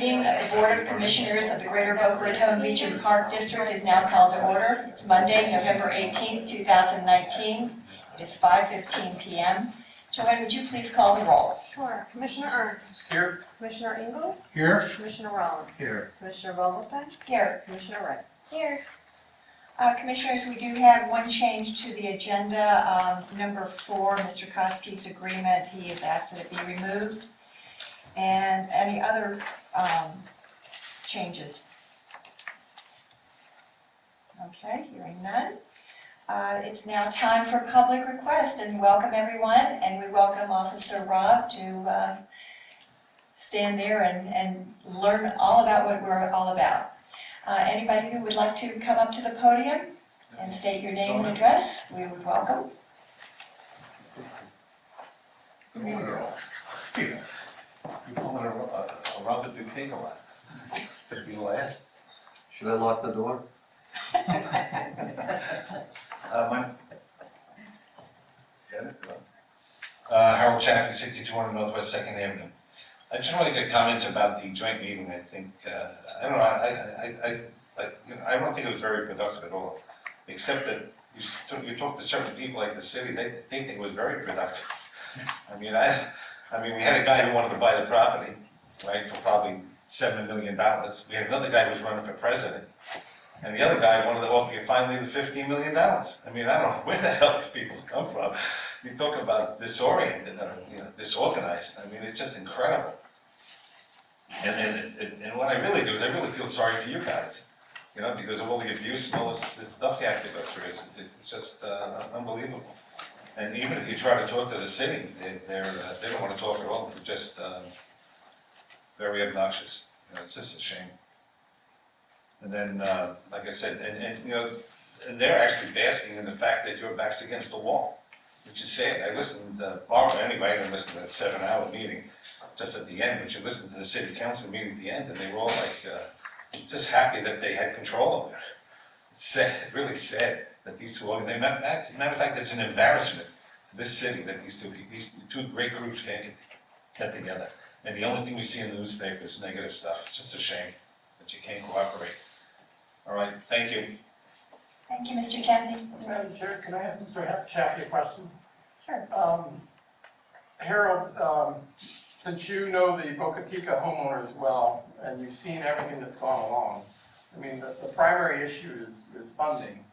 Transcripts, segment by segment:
Meeting of the Board of Commissioners of the Greater Boca Raton Beach and Park District is now called to order. It's Monday, November 18th, 2019. It is 5:15 p.m. Joanne, would you please call the roll? Sure. Commissioner Ernst. Here. Commissioner Engel. Here. Commissioner Rollins. Here. Commissioner Vogelsang. Here. Commissioner Rice. Here. Commissioners, we do have one change to the agenda. Number 4, Mr. Koski's agreement, he has asked that it be removed. And any other changes? Okay, hearing none. It's now time for public request, and welcome everyone, and we welcome Officer Rob to stand there and learn all about what we're all about. Anybody who would like to come up to the podium and state your name and address, we would welcome. Good morning, girl. You want a Robert Duquesne or what? Could be last. Should I lock the door? Harold Chaffee, 6200 Northwest 2nd Avenue. I just want to get comments about the joint meeting. I think, I don't know, I don't think it was very productive at all, except that you talk to certain people like the city, they think it was very productive. I mean, we had a guy who wanted to buy the property, right, for probably $7 million. We had another guy who was running for president, and the other guy wanted to offer you finally the $15 million. I mean, I don't know where the hell these people come from. You talk about disoriented or disorganized. I mean, it's just incredible. And what I really do is I really feel sorry for you guys, because of all the abuse and all this stuff you have to go through. It's just unbelievable. And even if you try to talk to the city, they don't want to talk at all. They're just very obnoxious. It's just a shame. And then, like I said, and they're actually basking in the fact that your back's against the wall, which is sad. I listened, anyway, I didn't listen to that 7-hour meeting just at the end, but you listened to the city council meeting at the end, and they were all like, just happy that they had control over it. It's sad, really sad that these two organizations, matter of fact, it's an embarrassment to this city that these two great groups can't get together. And the only thing we see in the newspaper is negative stuff. It's just a shame that you can't cooperate. All right, thank you. Thank you, Mr. Kennedy. Madam Chair, can I ask Mr. Chaffee a question? Sure. Harold, since you know the Boca Chica homeowners well, and you've seen everything that's gone along, I mean, the primary issue is funding.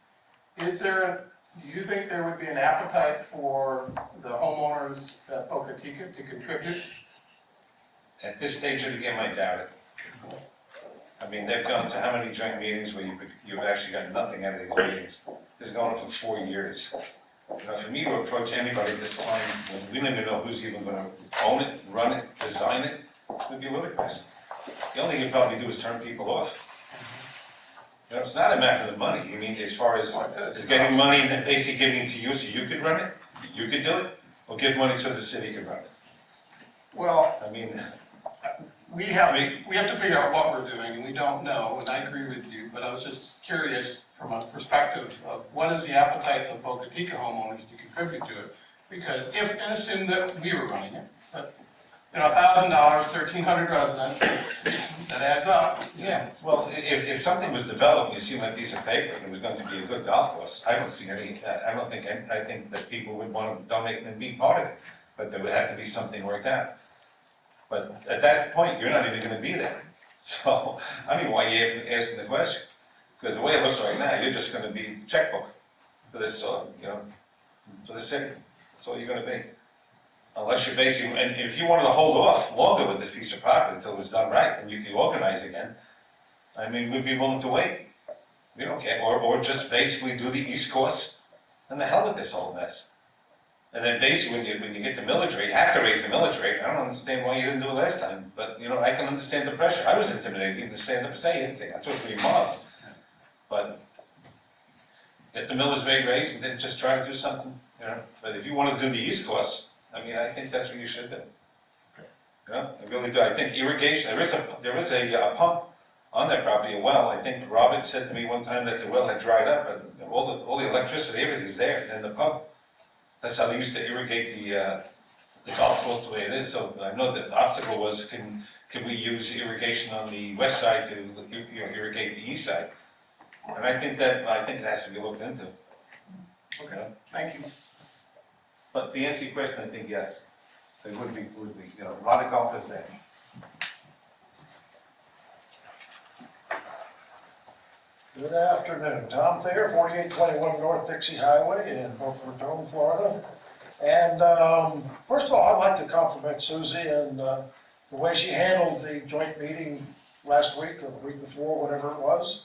Do you think there would be an appetite for the homeowners at Boca Chica to contribute? At this stage of the game, I doubt it. I mean, they've gone to how many joint meetings where you've actually got nothing out of these meetings? This is going on for 4 years. For me to approach anybody at this time, when we don't even know who's even going to own it, run it, design it, would be ludicrous. The only thing you'd probably do is turn people off. It's not a matter of the money. You mean, as far as getting money and then basically giving it to you so you could run it, you could do it, or give money so the city could run it? Well, I mean, we have to figure out what we're doing, and we don't know, and I agree with you, but I was just curious from a perspective of what is the appetite of Boca Chica homeowners to contribute to it? Because and assume that we were running it, but $1,000, 1,300 residents, that adds up. yeah, well, if something was developed, you see on a piece of paper, and it was going to be a good golf course, I don't see any, I think that people would want to donate and be part of it, but there would have to be something worked out. But at that point, you're not even going to be there. So I don't even know why you're even asking the question. Because the way it looks right now, you're just going to be checkbook for this, for the city. That's all you're going to be. Unless you're basically, and if you wanted to hold off longer with this piece of property until it was done right, and you could organize again, I mean, we'd be willing to wait. We don't care. Or just basically do the East Coast, and the hell with this whole mess. And then basically, when you get the millage rate, you have to raise the millage rate. I don't understand why you didn't do it last time, but I can understand the pressure. I was intimidated even to stand up and say anything. I took it pretty mild. But get the millage rate raised and then just try to do something, But if you want to do the East Coast, I mean, I think that's what you should do. I really do. I think irrigation, there is a pump on that property, a well. I think Robert said to me one time that the well had dried up, and all the electricity, everything's there, and the pump. That's how they used to irrigate the golf course the way it is. So I know that the obstacle was, can can we use irrigation on the west side to, irrigate the east side? And I think it has to be looked into. Okay, thank you. But to answer your question, I think yes, there would be, a lot of golfers there. Good afternoon, Tom Thayer, 4821 North Dixie Highway in Boca Raton, Florida. And first of all, I'd like to compliment Susie and the way she handled the joint meeting last week or the week before, whatever it was.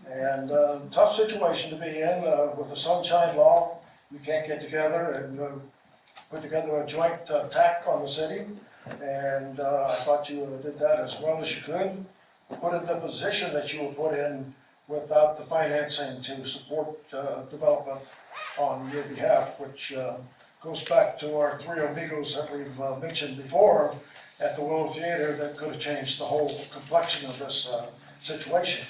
And tough situation to be in with the sunshine law. You can't get together and put together a joint attack on the city. And I thought you did that as well as you could. Put in the position that you were put in without the financing to support development on your behalf, which goes back to our three amigos that we've mentioned before at the Willow Theater that could have changed the whole complexion of this situation.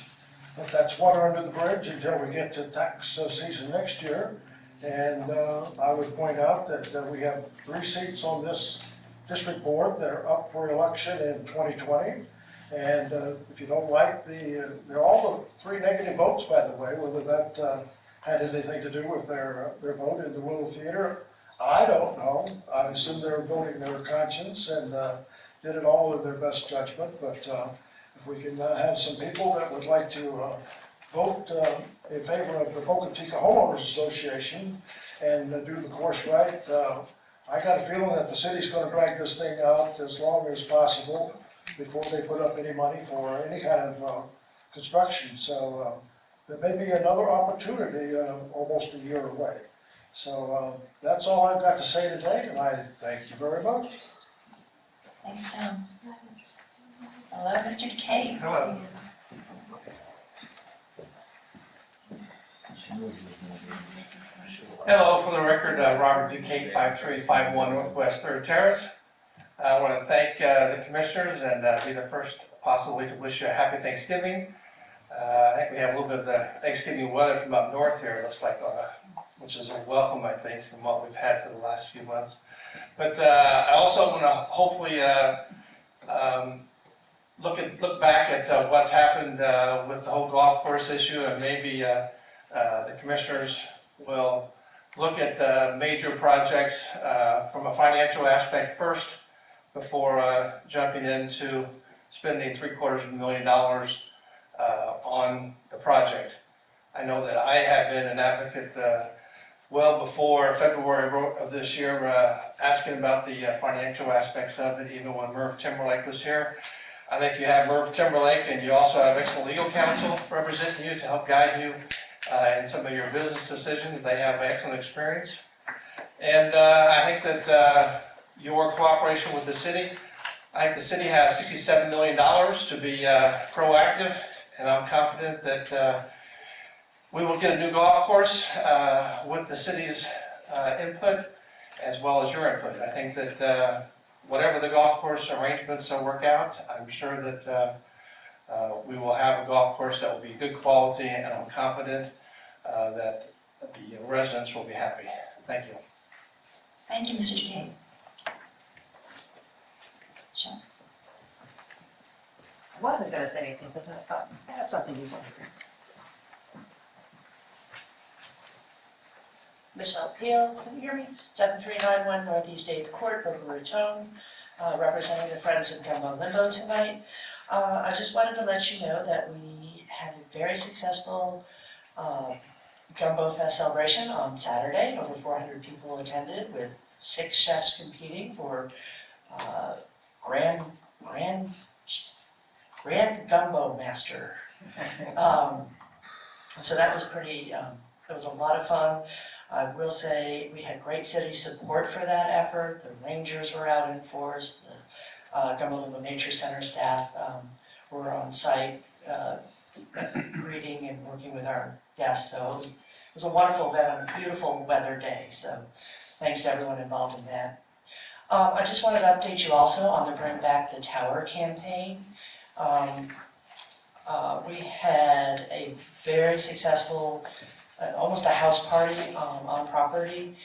But that's water under the bridge until we get to tax season next year. And I would point out that we have 3 seats on this district board that are up for election in 2020. And if you don't like they're all the 3 negative votes, by the way, whether that had anything to do with their vote in the Willow Theater, I don't know. I assume they're voting their conscience and did it all in their best judgment. But if we can have some people that would like to vote in favor of the Boca Homeowners Association and do the course right, I got a feeling that the city's going to drag this thing out as long as possible before they put up any money for any kind of construction. So there may be another opportunity almost a year away. So that's all I've got to say today, and I thank you very much. Thanks, Tom. Hello, Mr. DeKay. Hello. Hello, for the record, Robert Duquette, 5351 Northwest 3rd Terrace. I want to thank the commissioners and be the first possibly to wish you a happy Thanksgiving. I think we have a little bit of the Thanksgiving weather from up north here, it looks like, which is a welcome, I think, from what we've had for the last few months. But I also want to hopefully look back at what's happened with the whole golf course issue, and maybe the commissioners will look at the major projects from a financial aspect first before jumping into spending $750,000 on the project. I know that I have been an advocate well before February of this year asking about the financial aspects of it, even when Merv Timberlake was here. I think you have Merv Timberlake, and you also have excellent legal counsel representing you to help guide you in some of your business decisions. They have excellent experience. And I think that your cooperation with the city, I think the city has $67 million to be proactive, and I'm confident that we will get a new golf course with the city's input as well as your input. I think that whatever the golf course arrangements work out, I'm sure that we will have a golf course that will be good quality, and I'm confident that the residents will be happy. Thank you. Thank you, Mr. DeKay. Sure. I wasn't gonna say anything, but I thought I have something you want to hear. Michelle Peel, can you hear me? 7391 Northeast 8th Court, Boca Raton, representing the Friends of Gumbo Limbo tonight. I just wanted to let you know that we had a very successful Gumbo Fest celebration on Saturday. Over 400 people attended, with 6 chefs competing for Grand Gumbo Master. So that was pretty, it was a lot of fun. I will say we had great city support for that effort. The rangers were out in force, the Gumbo Limbo Nature Center staff were on site greeting and working with our guests. So it was a wonderful event on a beautiful weather day. So thanks to everyone involved in that. I just wanted to update you also on the Bring Back the Tower campaign. We had a very successful, almost a house party on property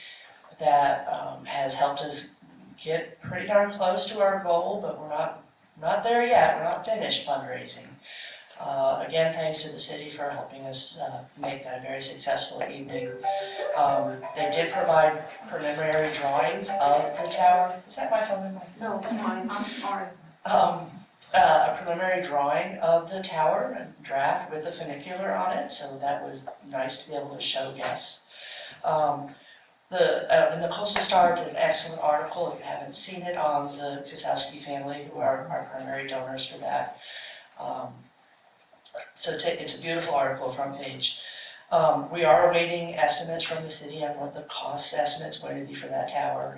that has helped us get pretty darn close to our goal, but we're not not there yet, we're not finished fundraising. Again, thanks to the city for helping us make that a very successful evening. They did provide preliminary drawings of the tower. Is that my phone? No, it's mine, I'm sorry. A preliminary drawing of the tower, a draft with a funicular on it, so that was nice to be able to show guests. And the Coastal Star did an excellent article, if you haven't seen it, on the Kusowski family, who are our primary donors for that. It's a beautiful article, front page. We are awaiting estimates from the city on what the cost estimate's going to be for that tower.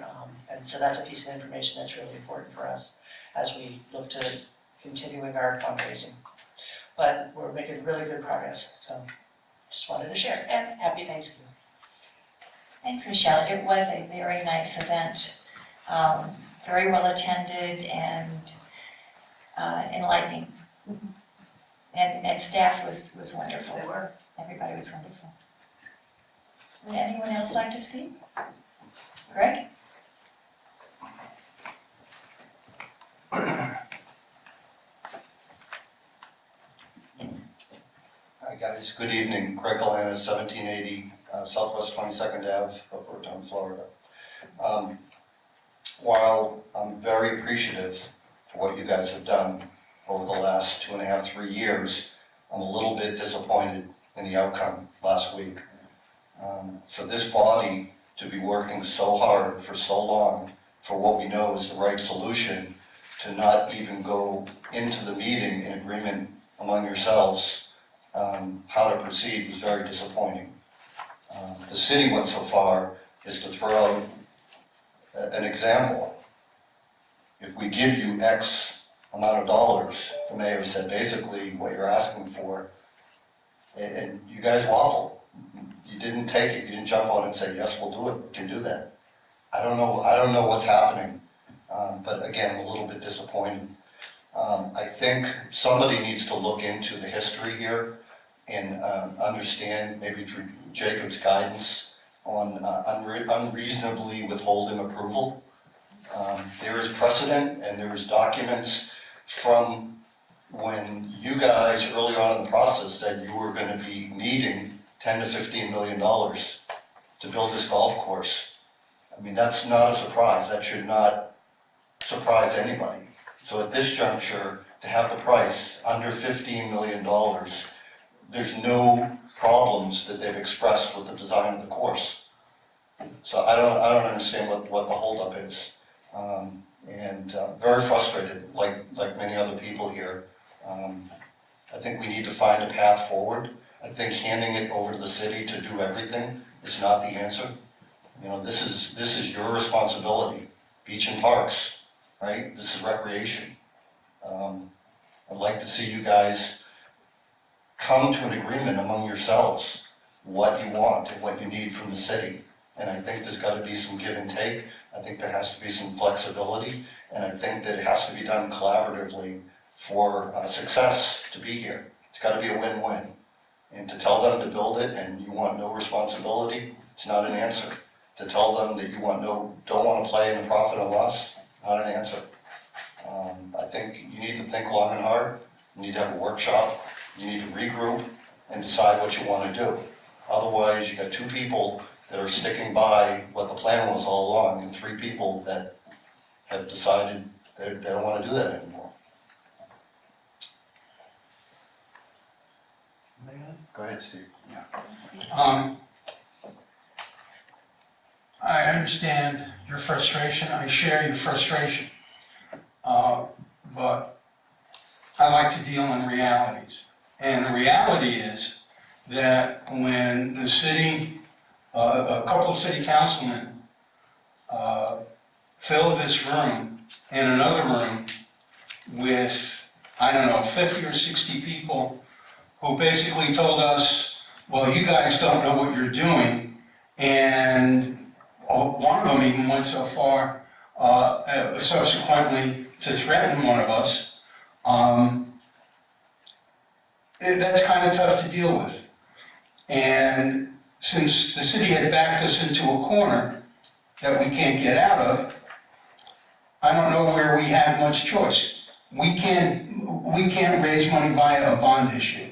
And so that's a piece of information that's really important for us as we look to continuing our fundraising. But we're making really good progress, so just wanted to share. And happy Thanksgiving. Thanks, Michelle. It was a very nice event, very well attended and enlightening. And staff was wonderful. They were. Everybody was wonderful. Would anyone else like to speak? Greg? Hi guys, good evening. Craig Galana, 1780 Southwest 22nd Ave, Boca Raton, Florida. While I'm very appreciative for what you guys have done over the last 2.5, 3 years, I'm a little bit disappointed in the outcome last week. For this body to be working so hard for so long for what we know is the right solution, to not even go into the meeting in agreement among yourselves how to proceed was very disappointing. The city went so far as to throw out an example. If we give you X amount of dollars, the mayor said basically what you're asking for, and you guys waffled. You didn't take it, you didn't jump on it and say, yes, we'll do it, we can do that. I don't know what's happening, but again, a little bit disappointed. I think somebody needs to look into the history here and understand, maybe through Jacob's guidance, on unreasonably withholding approval. There is precedent and there is documents from when you guys early on in the process said you were going to be needing $10 to $15 million to build this golf course. I mean, that's not a surprise. That should not surprise anybody. So at this juncture, to have the price under $15 million, there's no problems that they've expressed with the design of the course. So I don't understand what the holdup is. And very frustrated, like many other people here. I think we need to find a path forward. I think handing it over to the city to do everything is not the answer. You know, this is your responsibility. Beach and parks, right? This is recreation. I'd like to see you guys come to an agreement among yourselves what you want and what you need from the city. And I think there's got to be some give and take. I think there has to be some flexibility, and I think that it has to be done collaboratively for success to be here. It's got to be a win-win. And to tell them to build it and you want no responsibility, it's not an answer. To tell them that you don't want to play in the profit and loss, not an answer. I think you need to think long and hard. You need to have a workshop. You need to regroup and decide what you want to do. Otherwise, you got 2 people that are sticking by what the plan was all along, and 3 people that have decided they don't want to do that anymore. Go ahead, Steve. I understand your frustration, I share your frustration, but I like to deal in realities. And the reality is that when the city, a couple of city councilmen filled this room and another room with, 50 or 60 people who basically told us, well, you guys don't know what you're doing, and one of them even went so far subsequently to threaten one of us. That's kind of tough to deal with. And since the city had backed us into a corner that we can't get out of, I don't know where we had much choice. we can't raise money via a bond issue.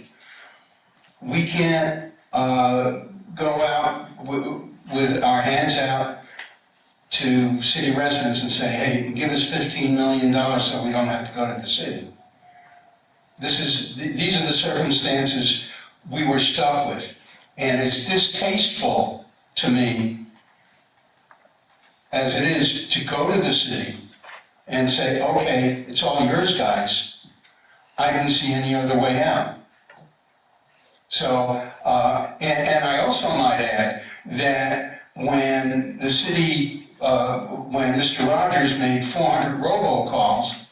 We can't go out with our hands out to city residents and say, hey, give us $15 million so we don't have to go to the city. These are the circumstances we were stuck with. And it's distasteful to me, as it is, to go to the city and say, okay, it's all yours, guys. I didn't see any other way out. So, and I also might add that when the city, when Mr. Rogers made 400 robocalls,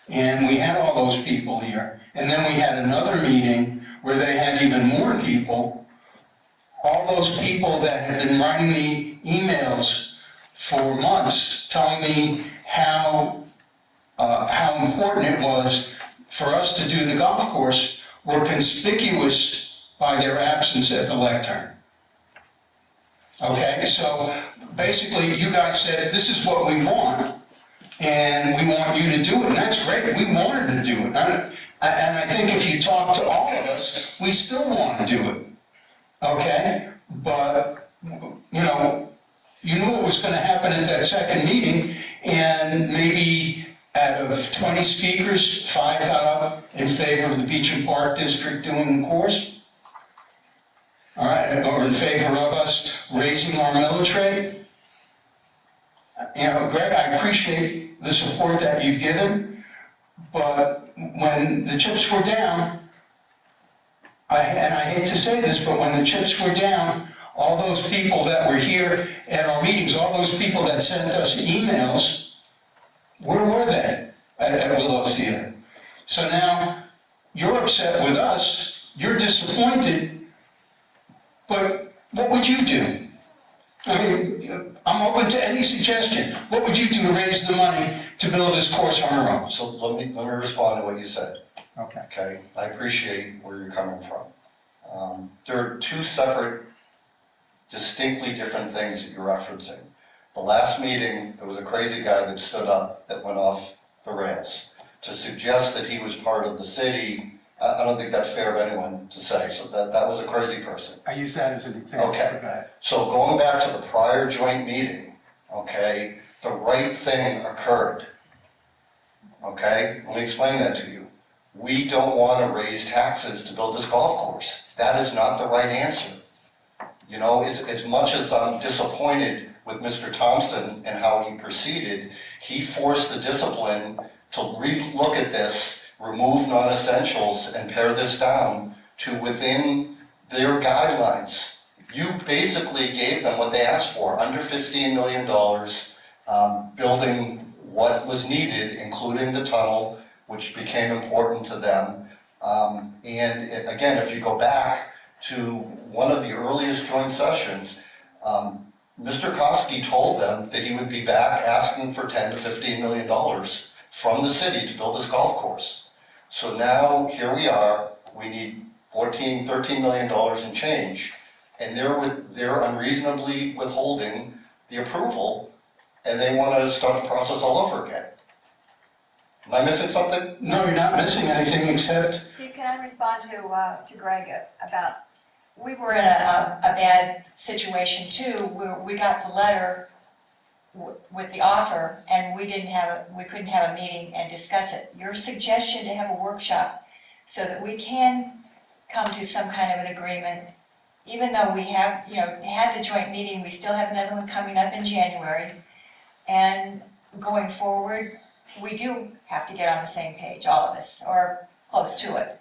and we had all those people here, and then we had another meeting where they had even more people, all those people that had been writing me emails for months telling me how important it was for us to do the golf course were conspicuous by their absence at the lectern. Okay, so basically you guys said, this is what we want, and we want you to do it, and that's great, we wanted to do it. And I think if you talk to all of us, we still want to do it, okay? But, you know, you knew what was going to happen at that second meeting, and maybe out of 20 speakers, 5 got up in favor of the Beach and Park District doing the course. All right, or in favor of us raising our millage rate. You know, Greg, I appreciate the support that you've given, but when the chips were down, and I hate to say this, but when the chips were down, all those people that were here at our meetings, all those people that sent us emails, where were they at Willow Theater? So now you're upset with us, you're disappointed, but what would you do? I mean, I'm open to any suggestion. What would you do to raise the money to build this course on our own? So let me respond to what you said. Okay. Okay, I appreciate where you're coming from. There are two separate, distinctly different things that you're referencing. The last meeting, there was a crazy guy that stood up that went off the rails. To suggest that he was part of the city, I don't think that's fair of anyone to say, so that was a crazy person. I use that as an example. Okay. So going back to the prior joint meeting, okay, the right thing occurred. Okay, let me explain that to you. We don't want to raise taxes to build this golf course. That is not the right answer. You know, as much as I'm disappointed with Mr. Thompson and how he proceeded, he forced the discipline to re-look at this, remove non-essentials, and pare this down to within their guidelines. You basically gave them what they asked for, under $15 million, building what was needed, including the tunnel, which became important to them. And again, if you go back to one of the earliest joint sessions, Mr. Koski told them that he would be back asking for $10 to $15 million from the city to build this golf course. So now, here we are, we need $13 million in change, and they're unreasonably withholding the approval, and they want to start the process all over again. Am I missing something? No, you're not missing anything except, Steve, can I respond to Greg about, we were in a bad situation too, where we got the letter with the offer, and we couldn't have a meeting and discuss it. Your suggestion to have a workshop so that we can come to some kind of an agreement, even though we have, had the joint meeting, we still have another one coming up in January. And going forward, we do have to get on the same page, all of us, or close to it.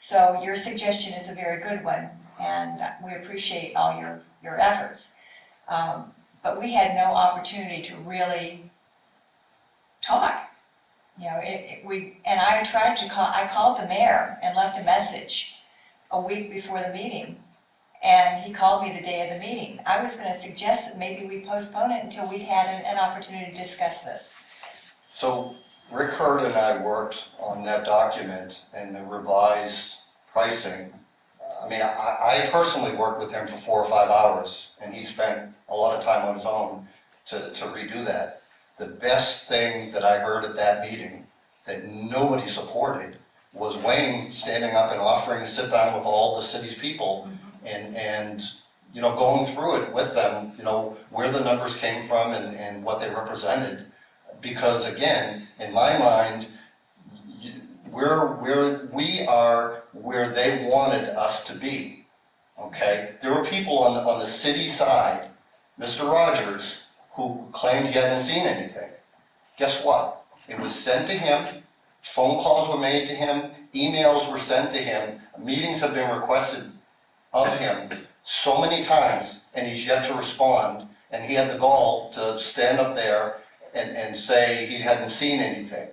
So your suggestion is a very good one, and we appreciate all your efforts. But we had no opportunity to really talk. I tried to call, I called the mayor and left a message a week before the meeting, and he called me the day of the meeting. I was gonna suggest that maybe we postpone it until we'd had an opportunity to discuss this. So Rick Hurd and I worked on that document and the revised pricing. I mean, I personally worked with him for 4 or 5 hours, and he spent a lot of time on his own to redo that. The best thing that I heard at that meeting that nobody supported was Wayne standing up and offering to sit down with all the city's people and you know, going through it with them, you know, where the numbers came from and what they represented. Because again, in my mind, we are where they wanted us to be, okay? There were people on the city side, Mr. Rogers, who claimed he hadn't seen anything. Guess what? It was sent to him, phone calls were made to him, emails were sent to him, meetings have been requested of him so many times, and he's yet to respond, and he had the gall to stand up there and say he hadn't seen anything.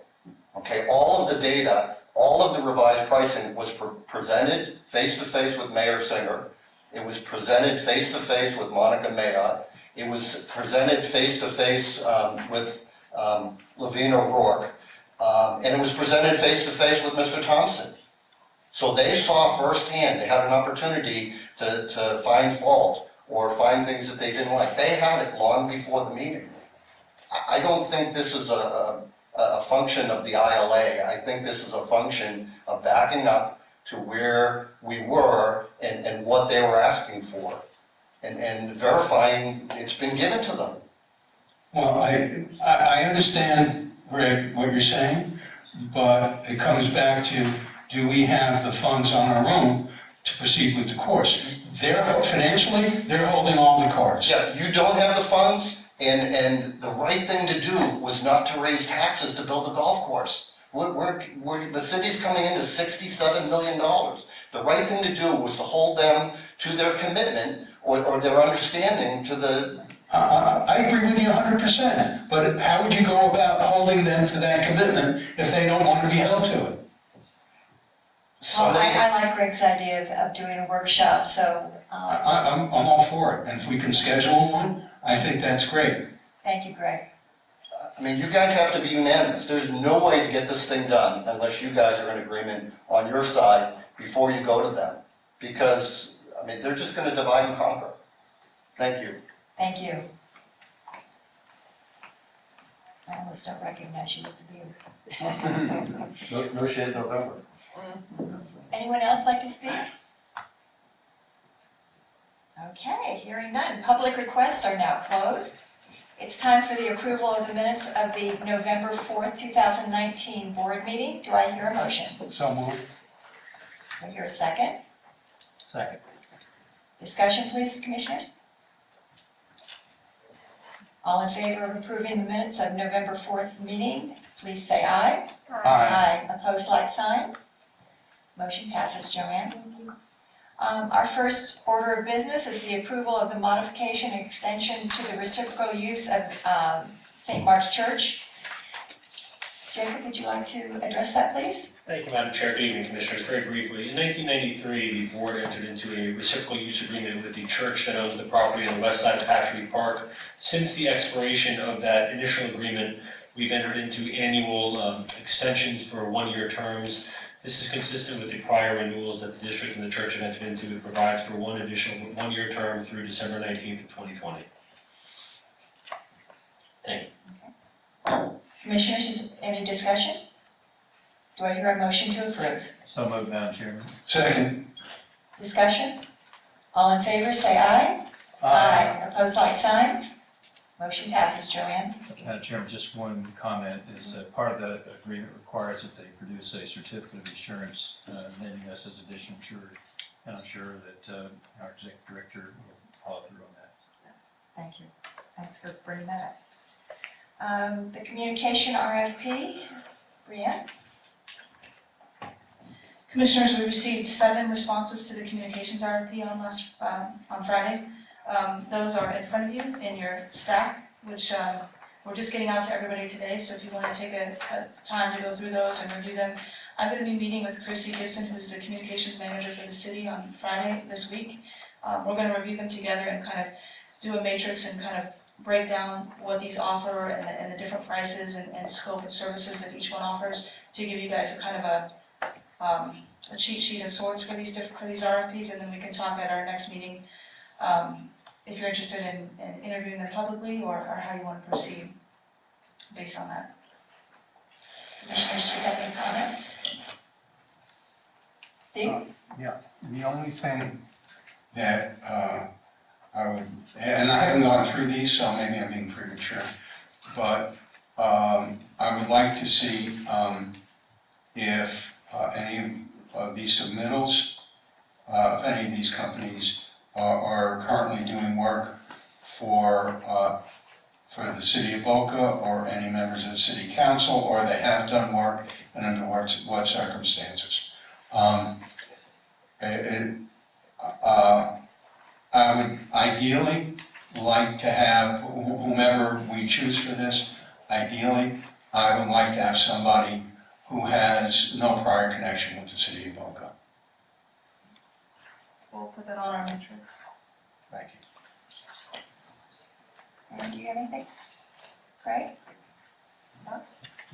Okay, all of the data, all of the revised pricing was presented face-to-face with Mayor Singer. It was presented face-to-face with Monica Mayotte. It was presented face-to-face with Lavina O'Rourke. And it was presented face-to-face with Mr. Thompson. So they saw firsthand, they had an opportunity to find fault or find things that they didn't like. They had it long before the meeting. I don't think this is a function of the ILA. I think this is a function of backing up to where we were and what they were asking for and verifying it's been given to them. Well, I understand, Greg, what you're saying, but it comes back to, do we have the funds on our own to proceed with the course? Financially, they're holding all the cards. Yeah, you don't have the funds, and the right thing to do was not to raise taxes to build a golf course. The city's coming into $67 million. The right thing to do was to hold them to their commitment or their understanding to the... I agree with you 100%, but how would you go about holding them to that commitment if they don't want to be held to it? Well, I like Greg's idea of doing a workshop, so, I'm all for it, and if we can schedule one, I think that's great. thank you, Greg. I mean, you guys have to be unanimous. There's no way to get this thing done unless you guys are in agreement on your side before you go to them. Because, I mean, they're just gonna divide and conquer. Thank you. Thank you. I almost don't recognize you with the beard. No shade November. Anyone else like to speak? Okay, hearing none. Public requests are now closed. It's time for the approval of the minutes of the November 4th, 2019 board meeting. Do I hear a motion? So moved. Do I hear a second? Second. Discussion, please, commissioners? All in favor of approving the minutes of November 4th meeting, please say aye. Aye. Opposed, like sign. Motion passes, Joanne. Our first order of business is the approval of the modification and extension to the reciprocal use of St. Mark's Church. Jacob, would you like to address that, please? Thank you, Madam Chair. Good evening, Commissioners. Very briefly, in 1993, the board entered into a reciprocal use agreement with the church that owns the property on the west side of Patchogue Park. Since the expiration of that initial agreement, we've entered into annual extensions for one-year terms. This is consistent with the prior renewals that the district and the church have entered into. It provides for one additional one-year term through December 19th of 2020. Thank you. Commissioners, is any discussion? Do I hear a motion to approve? So moved, Madam Chairman. Second. Discussion? All in favor, say aye. Opposed, like sign. Motion passes, Joanne. Madam Chairman, just one comment is that part of the agreement requires that they produce a certificate of insurance naming us as additional insured. And I'm sure that our executive director will follow through on that. Thank you. Thanks for bringing that up. The communication RFP, Brianne? Commissioners, we received 7 responses to the communications RFP on Friday. Those are in front of you in your stack, which we're just getting out to everybody today, so if you want to take a time to go through those and review them. I'm going to be meeting with Chrissy Gibson, who's the communications manager for the city, on Friday this week. We're going to review them together and kind of do a matrix and kind of break down what these offer and the different prices and scope of services that each one offers to give you guys a kind of a cheat sheet of sorts for these RFPs, and then we can talk at our next meeting if you're interested in interviewing them publicly or how you want to proceed based on that. Commissioners, do you have any comments? Steve? The only thing that I would, and I haven't gone through these, so maybe I'm being premature, but I would like to see if any of these submittals, if any of these companies are currently doing work for the city of Boca or any members of the city council, or they have done work and under what circumstances. I would ideally like to have, whomever we choose for this, ideally, I would like to have somebody who has no prior connection with the city of Boca. We'll put that on our matrix. Thank you. Aaron, do you have anything? Craig? No?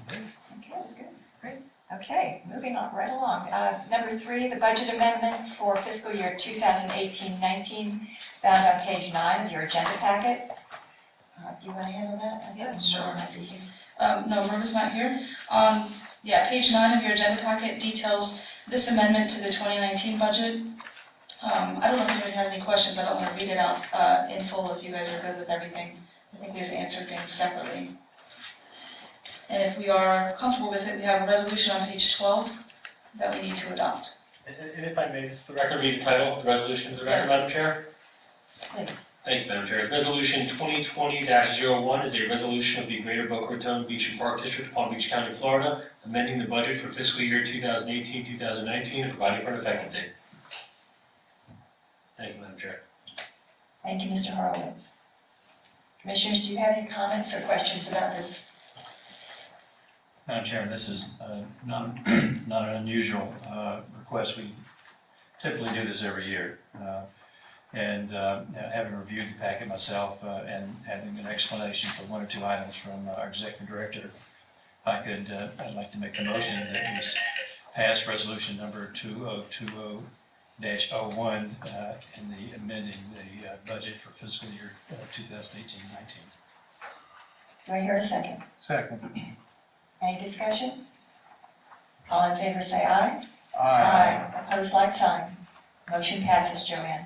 Okay, we're good. Great. Okay, moving on right along. Number 3, the budget amendment for fiscal year 2018-19, found on page 9 of your agenda packet. Do you want to handle that? I thought Yeah, Laura sure. might be here. No, Myrna's not here. Page 9 of your agenda packet details this amendment to the 2019 budget. I don't know if anybody has any questions. I don't want to read it out in full if you guys are good with everything. I think we've answered things separately. And if we are comfortable with it, we have a resolution on page 12 that we need to adopt. And if I may, for the record, read the title of the resolution to the record, Yes. Madam Chair. Please. Thank you, Madam Chair. Resolution 2020-01 is a resolution of the Greater Boca Raton Beach and Park District, Palm Beach County, Florida, amending the budget for fiscal year 2018-2019 and providing for an effective date. Thank you, Madam Chair. Thank you, Mr. Horowitz. Commissioners, do you have any comments or questions about this? Madam Chairman, this is not an unusual request. We typically do this every year. And having reviewed the packet myself and having an explanation for 1 or 2 items from our executive director, I'd like to make a motion that we pass resolution number 2020-01 in the amending the budget for fiscal year 2018-19. Do I hear a second? Second. Any discussion? All in favor say aye. Opposed, like sign. Motion passes, Joanne.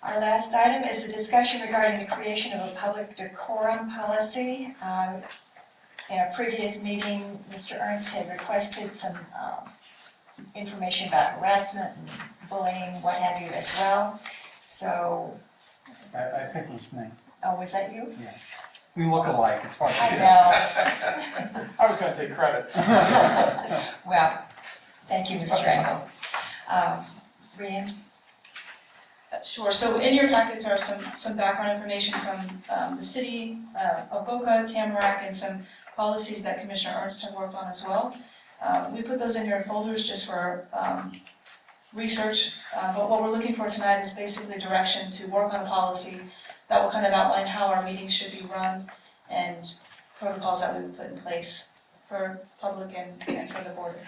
Our last item is the discussion regarding the creation of a public decorum policy. In a previous meeting, Mr. Ernst had requested some information about harassment and bullying, what have you as well. So, I think it was me. oh, was that you? We look alike, it's hard I know. I was gonna take credit. Well, thank you, Mr. Engel. Rhian? Sure, so in your packets are some background information from the city of Boca, Tamarack, and some policies that Commissioner Ernst had worked on as well. We put those in your folders just for research, but what we're looking for tonight is basically direction to work on a policy that will kind of outline how our meetings should be run and protocols that we would put in place for public and for the board.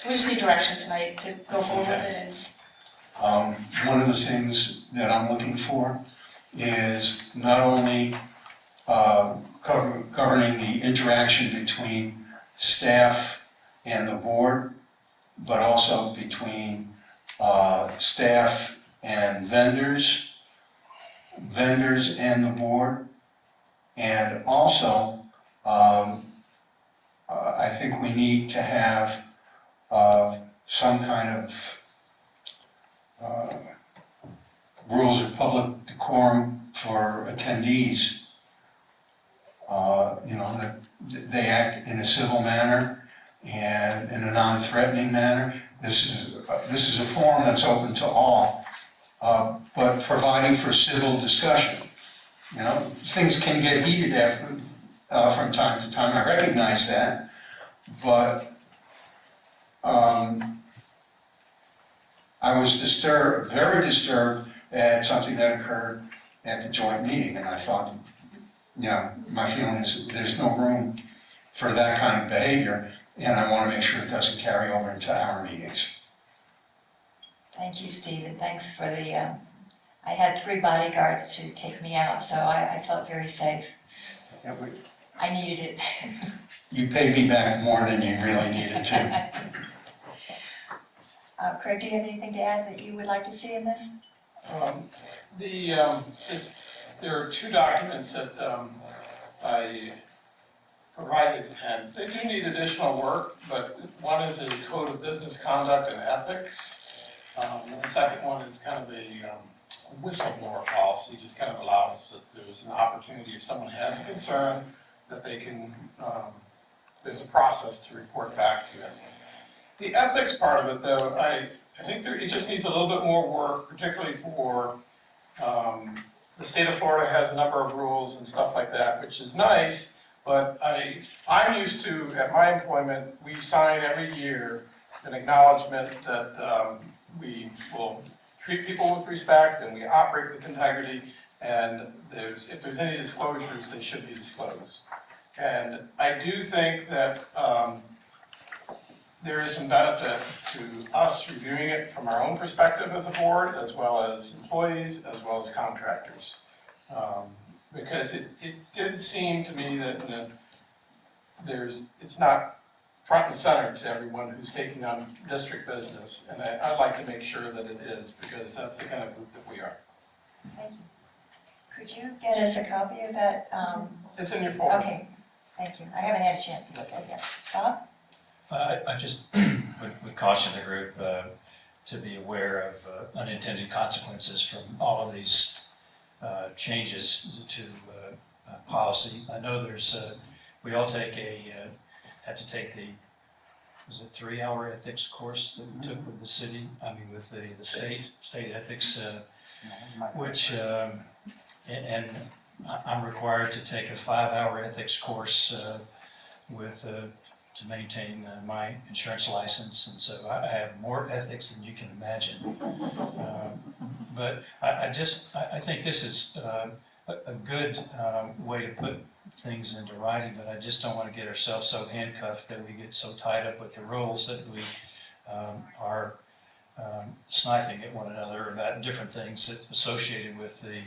We just need direction tonight to go forward with it and One of the things that I'm looking for is not only governing the interaction between staff and the board, but also between staff and vendors and the board. And also, I think we need to have some kind of rules of public decorum for attendees. That they act in a civil manner and in a non-threatening manner. This is a forum that's open to all, but providing for civil discussion. Things can get heated from time to time, I recognize that, but I was very disturbed at something that occurred at the joint meeting, and I thought, my feeling is there's no room for that kind of behavior, and I want to make sure it doesn't carry over into our meetings. Thank you, Steve, and thanks for the I had 3 bodyguards to take me out, so I felt very safe. I needed it. You paid me back more than you really needed to. Craig, do you have anything to add that you would like to see in this? There are 2 documents that I provided, and they do need additional work, but one is a code of business conduct and ethics. And the second one is kind of a whistleblower policy, just kind of allows that there's an opportunity if someone has a concern that they can, there's a process to report back to them. The ethics part of it, though, I think it just needs a little bit more work, particularly for, the state of Florida has a number of rules and stuff like that, which is nice, but I'm used to, at my employment, we sign every year an acknowledgement that we will treat people with respect and we operate with integrity, and if there's any disclosures, they should be disclosed. And I do think that there is some benefit to us reviewing it from our own perspective as a board, as well as employees, as well as contractors. Because it did seem to me that it's not front and center to everyone who's taking on district business. And I'd like to make sure that it is, because that's the kind of group that we are. Thank you. Could you get us a copy of that? It's in your folder. Okay, thank you. I haven't had a chance to look at it yet. Bob? I just would caution the group to be aware of unintended consequences from all of these changes to policy. I know there's, we all had to take the, was it 3-hour ethics course that we took with the city, with the state ethics, which, and I'm required to take a 5-hour ethics course to maintain my insurance license, and so I have more ethics than you can imagine. But I think this is a good way to put things into writing, but I just don't want to get ourselves so handcuffed that we get so tied up with the rules that we are sniping at one another about different things associated with the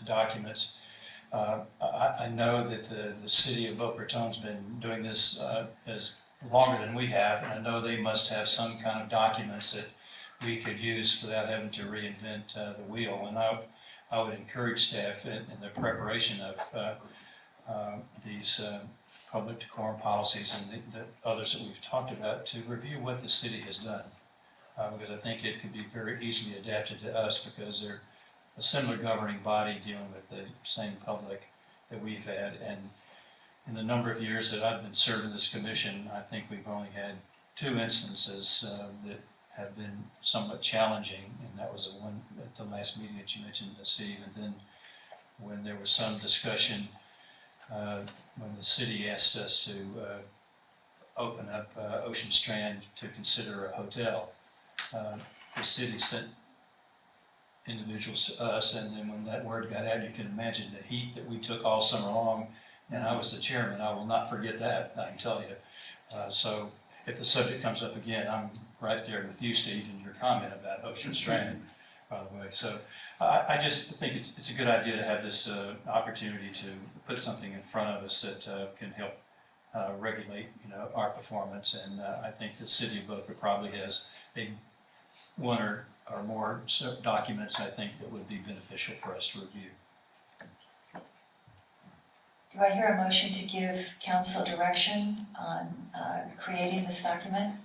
documents. I know that the city of Boca Raton's been doing this as longer than we have, and I know they must have some kind of documents that we could use without having to reinvent the wheel. And I would encourage staff in the preparation of these public decorum policies and the others that we've talked about to review what the city has done. Because I think it could be very easily adapted to us, because they're a similar governing body dealing with the same public that we've had. And in the number of years that I've been serving this commission, I think we've only had 2 instances that have been somewhat challenging, and that was the one at the last meeting that you mentioned, Steve, and then when there was some discussion when the city asked us to open up Ocean Strand to consider a hotel. The city sent individuals to us, and then when that word got out, you can imagine the heat that we took all summer long, and I was the chairman. I will not forget that, I can tell you. So if the subject comes up again, I'm right there with you, Steve, in your comment about Ocean Strand, by the way. So I just think it's a good idea to have this opportunity to put something in front of us that can help regulate, our performance. And I think the city of Boca probably has one or more documents, I think, that would be beneficial for us to review. Do I hear a motion to give council direction on creating this document?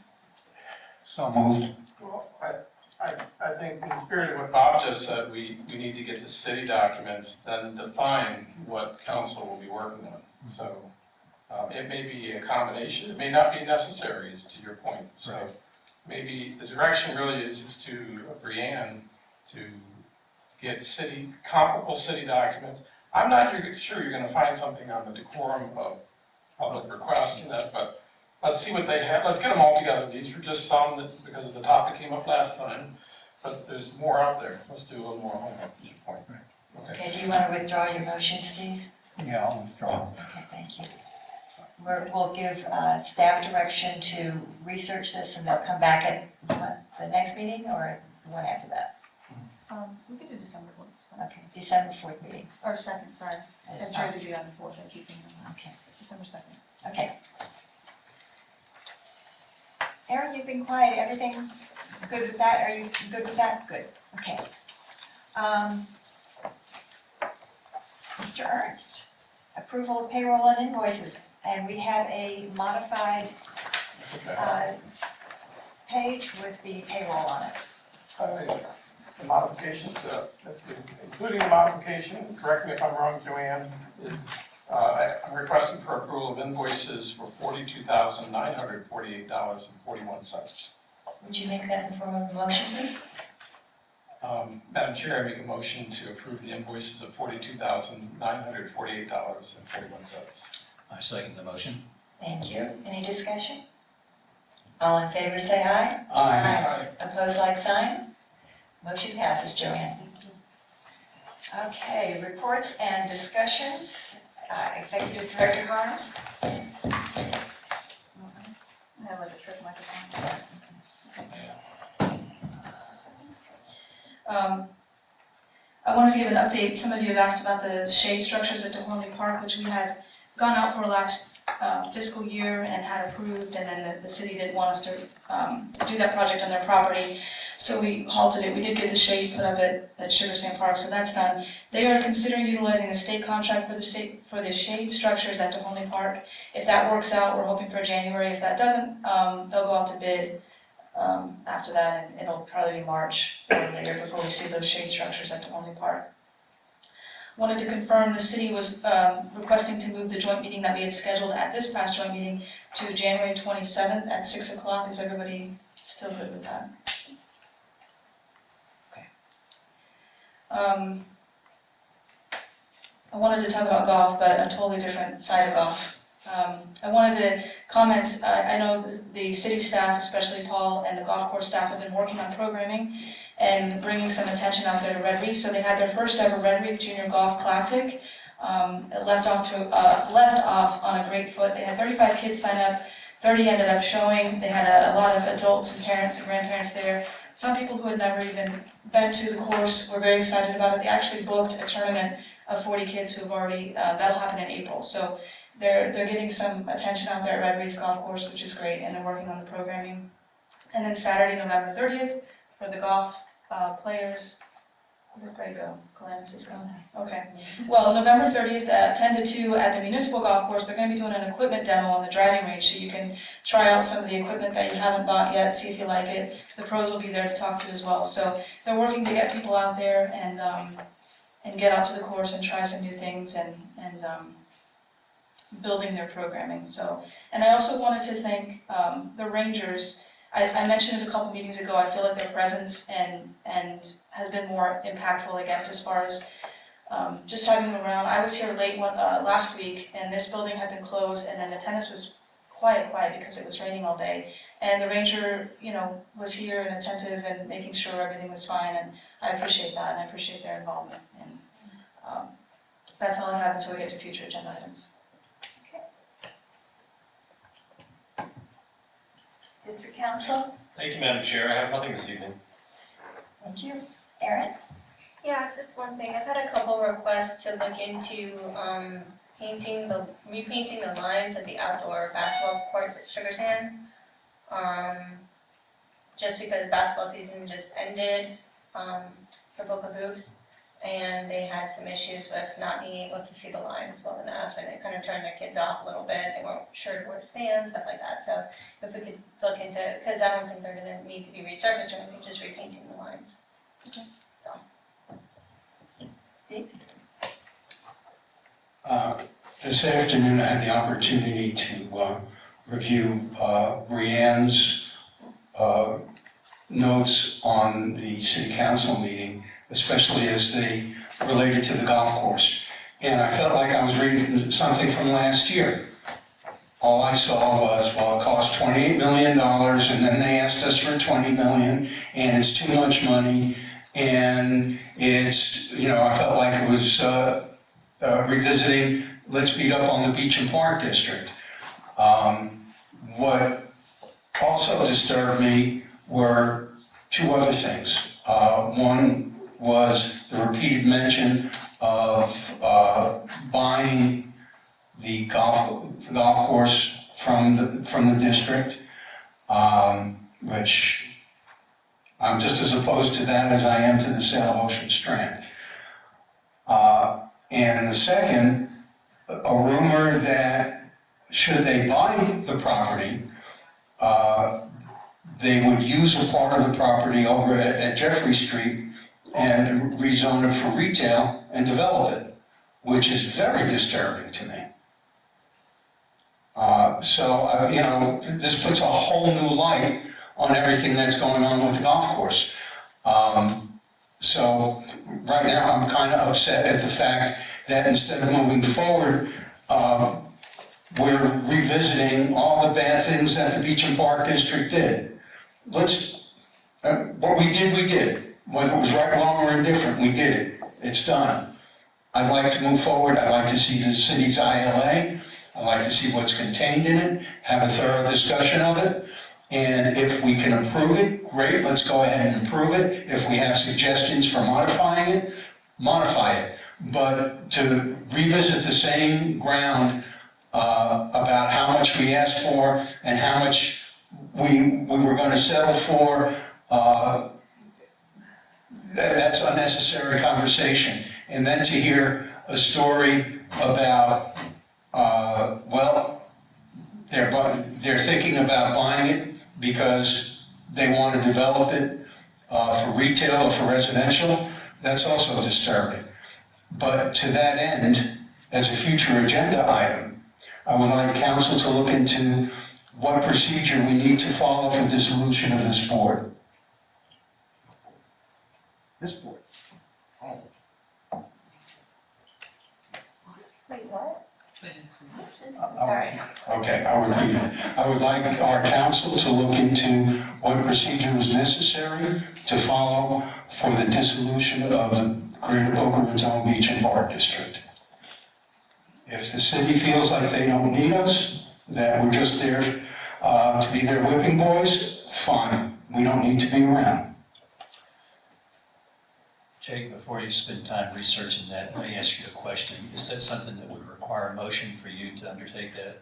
So moved. Well, I think in the spirit of what Bob just said, we need to get the city documents, then define what council will be working on. So it may be a combination, it may not be necessary, as to your point. So Right. maybe the direction really is to Brianne to get comparable city documents. I'm not sure you're gonna find something on the decorum of public requests and that, but let's see what they have. Let's get them all together. These were just some that, because of the topic came up last time, but there's more out there. Let's do a little more homework, is your point. Okay. Okay, do you want to withdraw your motion, Steve? Yeah, I'll withdraw. Okay, thank you. We'll give staff direction to research this, and they'll come back at the next meeting or the one after that? We could do December ones. Okay, December 4th meeting. Or 2nd, sorry. I tried to do it on the 4th, I keep thinking, Okay, December 2nd. okay. Aaron, you've been quiet, everything good with that? Are you good with that? Good, okay. Mr. Ernst, approval of payroll and invoices, and we have a modified page with the payroll on it. The modifications, including the modification, correct me if I'm wrong, Joanne, is, I'm requesting for approval of invoices for $42,948.41. Would you make that in the form of a motion, please? Madam Chair, I make a motion to approve the invoices of $42,948.41. I second the motion. Thank you. Any discussion? All in favor, say aye. Aye. Opposed, like sign? Motion passes, Joanne. Okay, reports and discussions. Executive Director Harms. I have like a trick microphone. I wanted to give an update. Some of you have asked about the shade structures at DeHornley Park, which we had gone out for last fiscal year and had approved, and then the city didn't want us to do that project on their property. So we halted it. We did get the shade put up at Sugar Sand Park, so that's done. They are considering utilizing a state contract for the shade structures at DeHornley Park. If that works out, we're hoping for January. If that doesn't, they'll go out to bid after that, and it'll probably be March or later before we see those shade structures at DeHornley Park. Wanted to confirm the city was requesting to move the joint meeting that we had scheduled at this past joint meeting to January 27th at 6 o'clock. Is everybody still good with that? I wanted to talk about golf, but a totally different side of golf. I wanted to comment, I know the city staff, especially Paul, and the golf course staff have been working on programming and bringing some attention out there to Red Reef. So they had their first ever Red Reef Junior Golf Classic. It left off on a great foot. They had 35 kids sign up, 30 ended up showing. They had a lot of adults and parents and grandparents there. Some people who had never even been to the course were very excited about it. They actually booked a tournament of 40 kids who have already, that'll happen in April. So they're getting some attention out there at Red Reef Golf Course, which is great, and they're working on the programming. And then Saturday, November 30th, for the golf players, where'd Greg go? Glennis is gone. Okay. Well, November 30th, 10 to 2 at the municipal golf course, they're going to be doing an equipment demo on the driving range, so you can try out some of the equipment that you haven't bought yet, see if you like it. The pros will be there to talk to as well. So they're working to get people out there and get out to the course and try some new things and building their programming. So, and I also wanted to thank the Rangers. I mentioned it a couple meetings ago. I feel like their presence and has been more impactful, I guess, as far as just having them around. I was here late last week, and this building had been closed, and then the tennis was quiet because it was raining all day. And the ranger, was here and attentive and making sure everything was fine, and I appreciate that, and I appreciate their involvement. And that's all I have until we get to future agenda items. District Council, Thank you, Madam Chair. I have nothing this evening. thank you. Aaron? Yeah, just one thing. I've had a couple requests to look into repainting the lines of the outdoor basketball courts at Sugar Sand. Just because basketball season just ended for Boca Hoops, and they had some issues with not being able to see the lines well enough, and it kind of turned their kids off a little bit. They weren't sure where to stand, stuff like that. So if we could look into, because I don't think they're going to need to be resurfaced or anything, just repainting the lines. Steve? This afternoon, I had the opportunity to review Brianne's notes on the city council meeting, especially as they related to the golf course. And I felt like I was reading something from last year. All I saw was, well, it cost $28 million, and then they asked us for $20 million, and it's too much money, and it's, I felt like it was revisiting Let's Beat Up on the Beach and Park District. What also disturbed me were two other things. One was the repeated mention of buying the golf course from the district, which I'm just as opposed to that as I am to the sale of Ocean Strand. And the second, a rumor that should they buy the property, they would use a part of the property over at Jeffrey Street and rezone it for retail and develop it, which is very disturbing to me. You know, this puts a whole new light on everything that's going on with the golf course. So right now, I'm kind of upset at the fact that instead of moving forward, we're revisiting all the bad things that the Beach and Park District did. What we did, we did. Whether it was right, wrong, or indifferent, we did it. It's done. I'd like to move forward. I'd like to see the city's ILA. I'd like to see what's contained in it, have a thorough discussion of it. And if we can improve it, great, let's go ahead and improve it. If we have suggestions for modifying it, modify it. But to revisit the same ground about how much we asked for and how much we were going to settle for, that's unnecessary conversation. And then to hear a story about, they're thinking about buying it because they want to develop it for retail or for residential, that's also disturbing. But to that end, as a future agenda item, I would like council to look into what procedure we need to follow for dissolution of this board. This board. Wait, what? Uh, Sorry. Okay, I'll repeat it. I would like our council to look into what procedure is necessary to follow for the dissolution of the Greater Boca Raton Beach and Park District. If the city feels like they don't need us, that we're just there to be their whipping boys, fine. We don't need to be around. Jake, before you spend time researching that, let me ask you a question. Is that something that would require a motion for you to undertake that?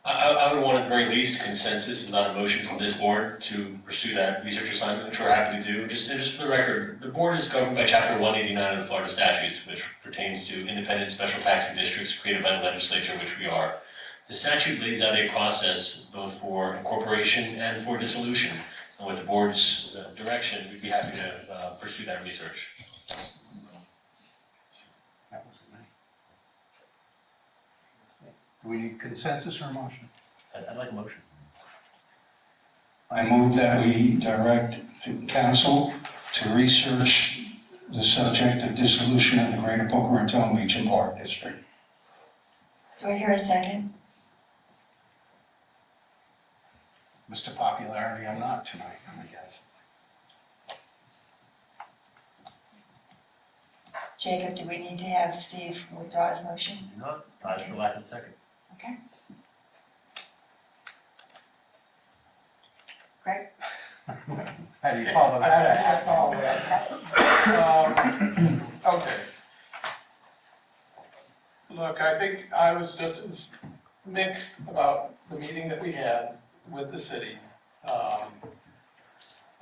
I would want at the very least consensus, and not a motion from this board to pursue that research assignment, which we're happy to do. Just for the record, the board is governed by Chapter 189 of the Florida statutes, which pertains to independent special taxing districts created by the legislature, which we are. The statute lays out a process both for incorporation and for dissolution. And with the board's direction, we'd be happy to pursue that research. Do we need consensus or a motion? I'd like a motion. I move that we direct the council to research the subject of dissolution of the Greater Boca Raton Beach and Park District. Do I hear a second? Mr. Popularity, I'm not tonight, I guess. Jacob, do we need to have Steve withdraw his motion? No, I for lack of a second. Okay. Greg? How do you follow that? I follow that. Okay. Look, I think I was just as mixed about the meeting that we had with the city. I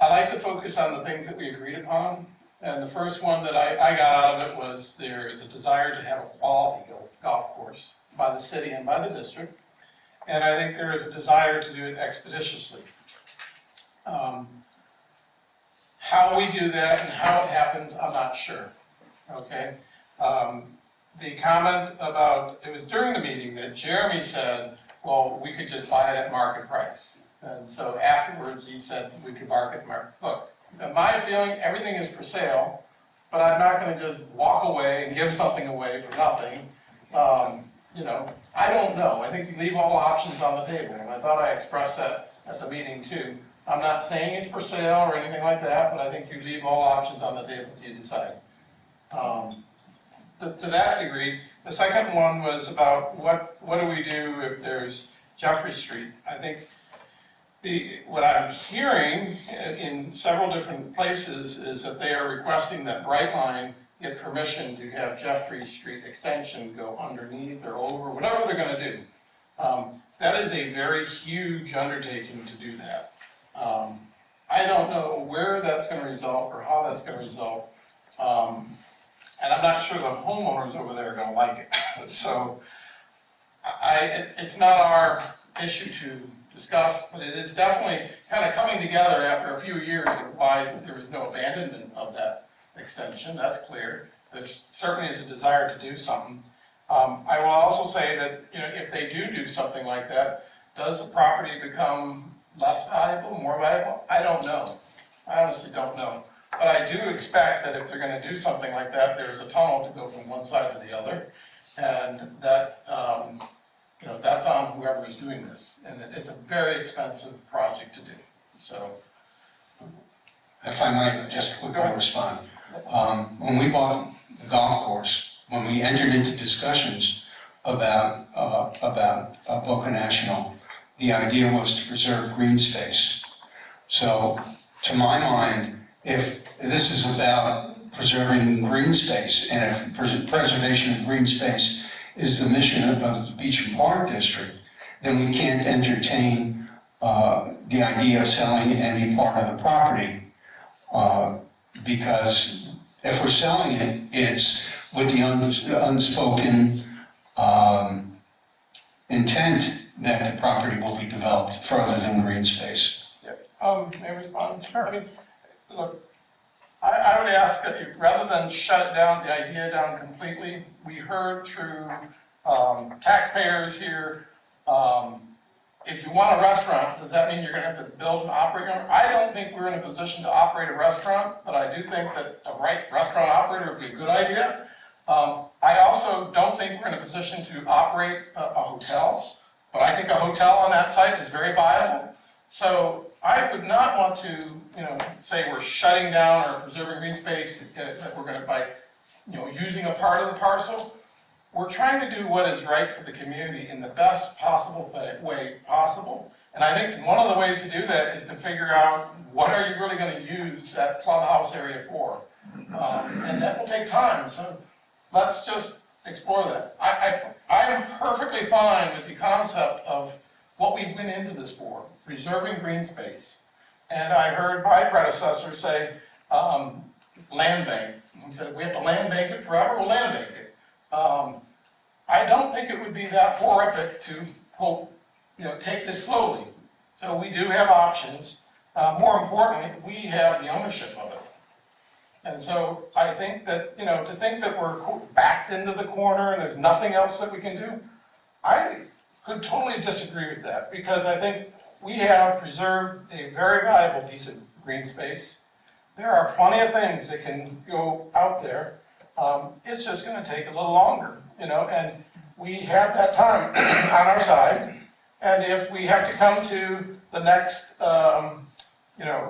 like to focus on the things that we agreed upon, and the first one that I got out of it was there is a desire to have a quality golf course by the city and by the district, and I think there is a desire to do it expeditiously. How we do that and how it happens, I'm not sure, okay? The comment about, it was during the meeting that Jeremy said, well, we could just buy it at market price. And so afterwards, he said we could market. Look, in my feeling, everything is for sale, but I'm not gonna just walk away and give something away for nothing. You know, I don't know. I think you leave all options on the table, and I thought I expressed that at the meeting too. I'm not saying it's for sale or anything like that, but I think you leave all options on the table if you decide. To that degree, the second one was about what do we do if there's Jeffrey Street? I think What I'm hearing in several different places is that they are requesting that Brightline get permission to have Jeffrey Street Extension go underneath or over, whatever they're gonna do. That is a very huge undertaking to do that. I don't know where that's gonna result or how that's gonna result. And I'm not sure the homeowners over there are gonna like it. So it's not our issue to discuss, but it is definitely kind of coming together after a few years of why there was no abandonment of that extension, that's clear. There certainly is a desire to do something. I will also say that, if they do something like that, does the property become less valuable, more valuable? I don't know. I honestly don't know. But I do expect that if they're gonna do something like that, there is a tunnel to go from one side to the other. And that, that's on whoever is doing this. And it's a very expensive project to do, so. If I might just quickly respond. When we bought the golf course, when we entered into discussions about Boca National, the idea was to preserve green space. So, to my mind, if this is about preserving green space, and if preservation of green space is the mission of the Beach and Park District, then we can't entertain the idea of selling any part of the property. Because if we're selling it, it's with the unspoken intent that the property will be developed further than green space. May I respond? Sure. I mean, look, I would ask that you, rather than shut it down, the idea down completely, we heard through taxpayers here, if you want a restaurant, does that mean you're gonna have to build and operate one? I don't think we're in a position to operate a restaurant, but I do think that a right restaurant operator would be a good idea. I also don't think we're in a position to operate a hotel, but I think a hotel on that site is very viable. So I would not want to, say we're shutting down or preserving green space, that we're gonna, by, using a part of the parcel. We're trying to do what is right for the community in the best possible way possible. And I think one of the ways to do that is to figure out what are you really gonna use that clubhouse area for? And that will take time, so let's just explore that. I am perfectly fine with the concept of what we went into this for, preserving green space. And I heard my predecessor say, land bank. He said, we have to land bank it forever, we'll land bank it. I don't think it would be that horrific to, quote, take this slowly. So we do have options. More importantly, we have the ownership of it. And so I think that, to think that we're backed into the corner and there's nothing else that we can do, I could totally disagree with that, because I think we have preserved a very valuable piece of green space. There are plenty of things that can go out there. It's just gonna take a little longer, and we have that time on our side. And if we have to come to the next,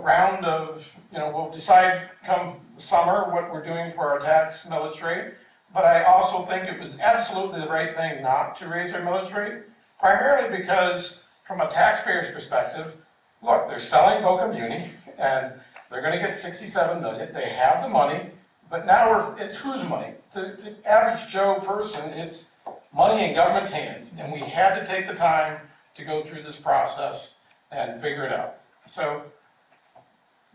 round of, we'll decide come the summer what we're doing for our tax millage rate. But I also think it was absolutely the right thing not to raise our millage rate, primarily because from a taxpayer's perspective, look, they're selling Boca Muni and they're gonna get 67 million, they have the money, but now it's whose money? To the average Joe person, it's money in government's hands, and we had to take the time to go through this process and figure it out. So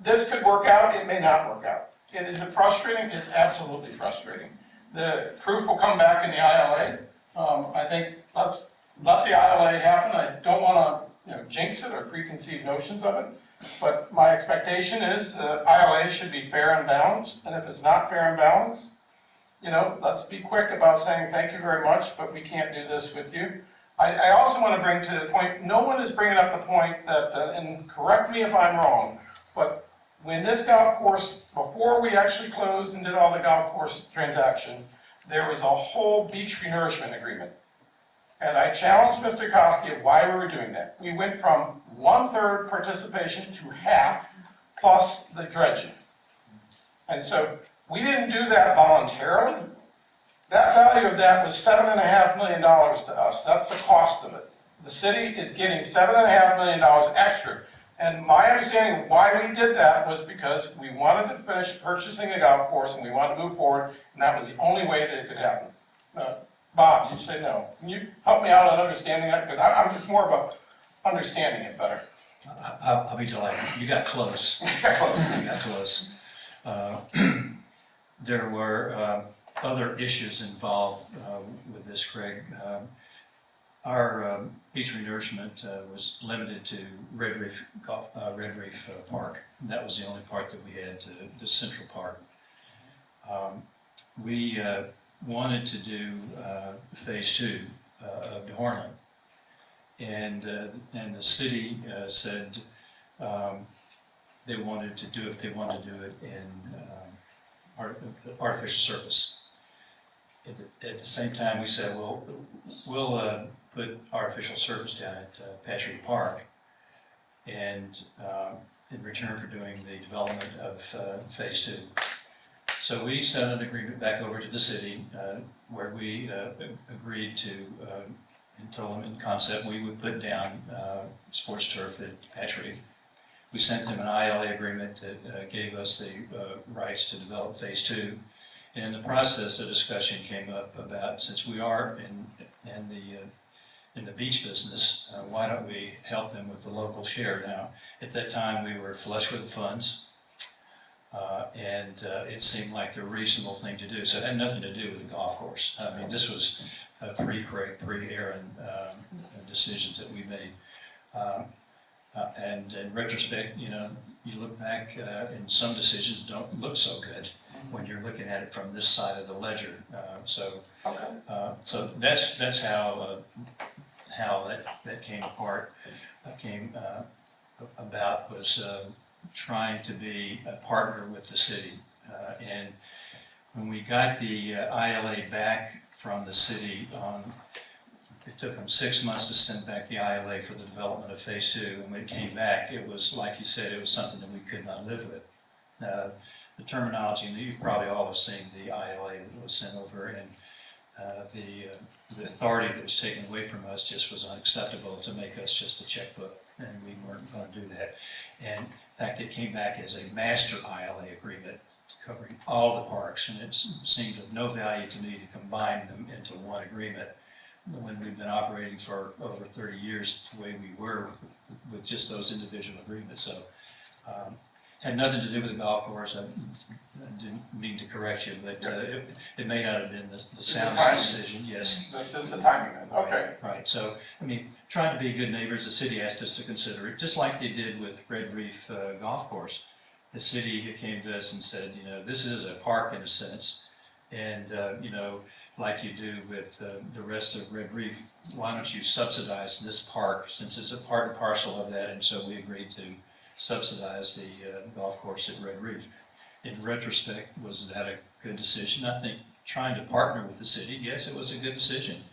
this could work out, it may not work out. Is it frustrating? It's absolutely frustrating. The proof will come back in the ILA. I think let's let the ILA happen. I don't want to jinx it or preconceived notions of it, but my expectation is the ILA should be fair and balanced, and if it's not fair and balanced, let's be quick about saying thank you very much, but we can't do this with you. I also want to bring to the point, no one is bringing up the point that, and correct me if I'm wrong, but when this golf course, before we actually closed and did all the golf course transaction, there was a whole beach renourishment agreement. And I challenged Mr. Kosky of why we were doing that. We went from 1/3 participation to half, plus the dredging. And so we didn't do that voluntarily. That value of that was $7.5 million to us. That's the cost of it. The city is getting $7.5 million extra And my understanding of why we did that was because we wanted to finish purchasing a golf course and we wanted to move forward, and that was the only way that it could happen. Bob, you say no. Can you help me out on understanding that? Because I'm just more of a understanding it better. I'll be delighted. You got close. Got close. You got close. There were other issues involved with this, Craig. Our beach renourishment was limited to Red Reef Park. That was the only part that we had, the central park. We wanted to do phase 2 of DeHornland. And the city said they wanted to do it in artificial surface. At the same time, we said, well, we'll put artificial surface down at Patchery Park, and in return for doing the development of phase 2. So we sent an agreement back over to the city where we agreed to, and told them in concept we would put down sports turf at Patchery. We sent them an ILA agreement that gave us the rights to develop phase 2. And in the process, a discussion came up about, since we are in the beach business, why don't we help them with the local share? Now, at that time, we were flush with funds, and it seemed like the reasonable thing to do. So it had nothing to do with the golf course. I mean, this was pre-Craig, pre-Aaron decisions that we made. And in retrospect, you know, you look back and some decisions don't look so good when you're looking at it from this side of the ledger. So that's how that came apart, came about, was trying to be a partner with the city. And when we got the ILA back from the city, it took them 6 months to send back the ILA for the development of phase 2. And when it came back, it was, like you said, it was something that we could not live with. The terminology, and you probably all have seen the ILA that was sent over, and the authority that was taken away from us just was unacceptable to make us just a checkbook, and we weren't going to do that. And in fact, it came back as a master ILA agreement covering all the parks, and it seemed of no value to me to combine them into one agreement when we've been operating for over 30 years the way we were with just those individual agreements. So had nothing to do with the golf course. I didn't mean to correct you, but it may not have been the soundest decision, yes. That's just the timing then, okay. Right, so, I mean, trying to be good neighbors, the city asked us to consider it, just like they did with Red Reef Golf Course. The city came to us and said, you know, this is a park in a sense, and, you know, like you do with the rest of Red Reef, why don't you subsidize this park, since it's a part and parcel of that, and so we agreed to subsidize the golf course at Red Reef. In retrospect, was that a good decision? I think trying to partner with the city, yes, it was a good decision.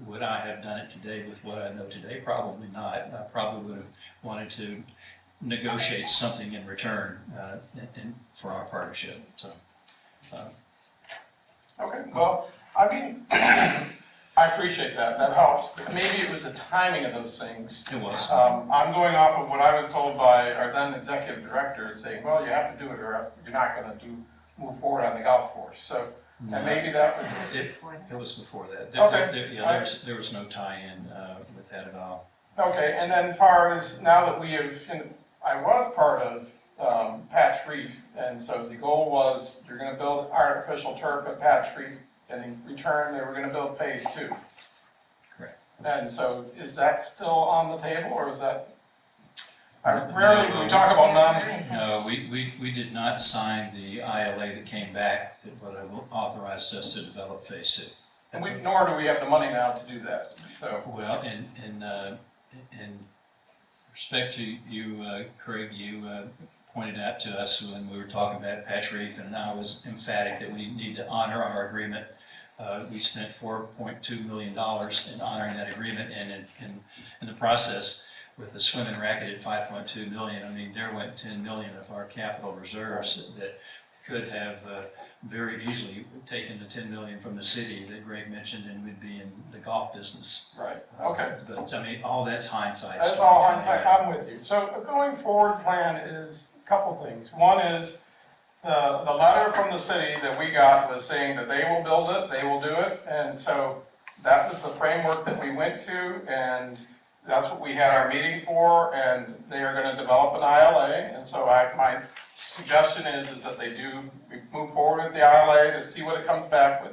Would I have done it today with what I know today? Probably not. I probably would have wanted to negotiate something in return for our partnership. So, Okay, well, I mean, I appreciate that, that helps, but maybe it was the timing of those things. it was. I'm going off of what I was told by our then executive director, saying, well, you have to do it or else you're not gonna move forward on the golf course, so, and maybe that was. It was before that. Okay. There was no tie-in with that at all. Okay, and then far as, now that we have, I was part of Patch Reef, and so the goal was, you're gonna build artificial turf at Patch Reef, and in return, they were gonna build phase 2. Correct. And so, is that still on the table, or is that, rarely we talk about No, we did not sign the ILA that came back that would have authorized us to develop phase 2. and nor do we have the money now to do that, so. Well, in respect to you, Craig, you pointed out to us when we were talking about Patch Reef, and I was emphatic that we need to honor our agreement. We spent $4.2 million in honoring that agreement, and in the process, with the swimming racket at $5.2 million, I mean, there went $10 million of our capital reserves that could have very easily taken the 10 million from the city that Greg mentioned and would be in the golf business. Right, okay. But I mean, all that's hindsight. That's all hindsight, I'm with you. So the going forward plan is a couple things. One is, the letter from the city that we got was saying that they will build it, they will do it, and so that was the framework that we went to, and that's what we had our meeting for, and they are gonna develop an ILA, and so my suggestion is that we move forward with the ILA to see what it comes back with.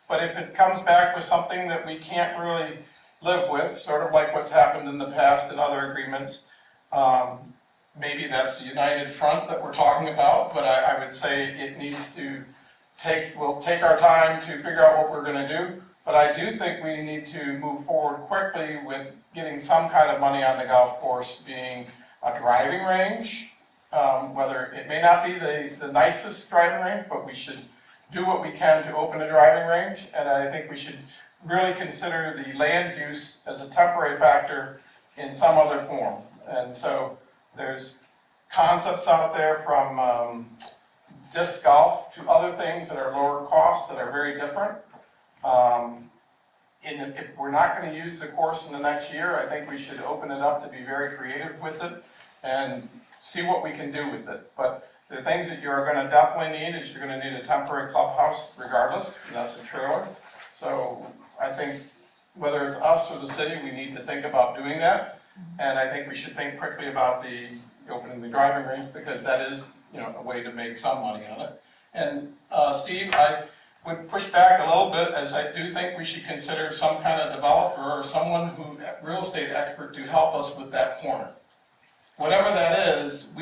But if it comes back with something that we can't really live with, sort of like what's happened in the past in other agreements, maybe that's the united front that we're talking about, but I would say it needs to we'll take our time to figure out what we're gonna do, but I do think we need to move forward quickly with getting some kind of money on the golf course, being a driving range, whether it may not be the nicest driving range, but we should do what we can to open a driving range, and I think we should really consider the land use as a temporary factor in some other form. And so there's concepts out there from disc golf to other things that are lower costs that are very different. If we're not going to use the course in the next year, I think we should open it up to be very creative with it and see what we can do with it. But the things that you're going to definitely need is you're going to need a temporary clubhouse regardless, and that's a trailer. So I think whether it's us or the city, we need to think about doing that. And I think we should think quickly about the opening the driving range, because that is, a way to make some money on it. And Steve, I would push back a little bit, as I do think we should consider some kind of developer or someone real estate expert to help us with that corner. Whatever that is,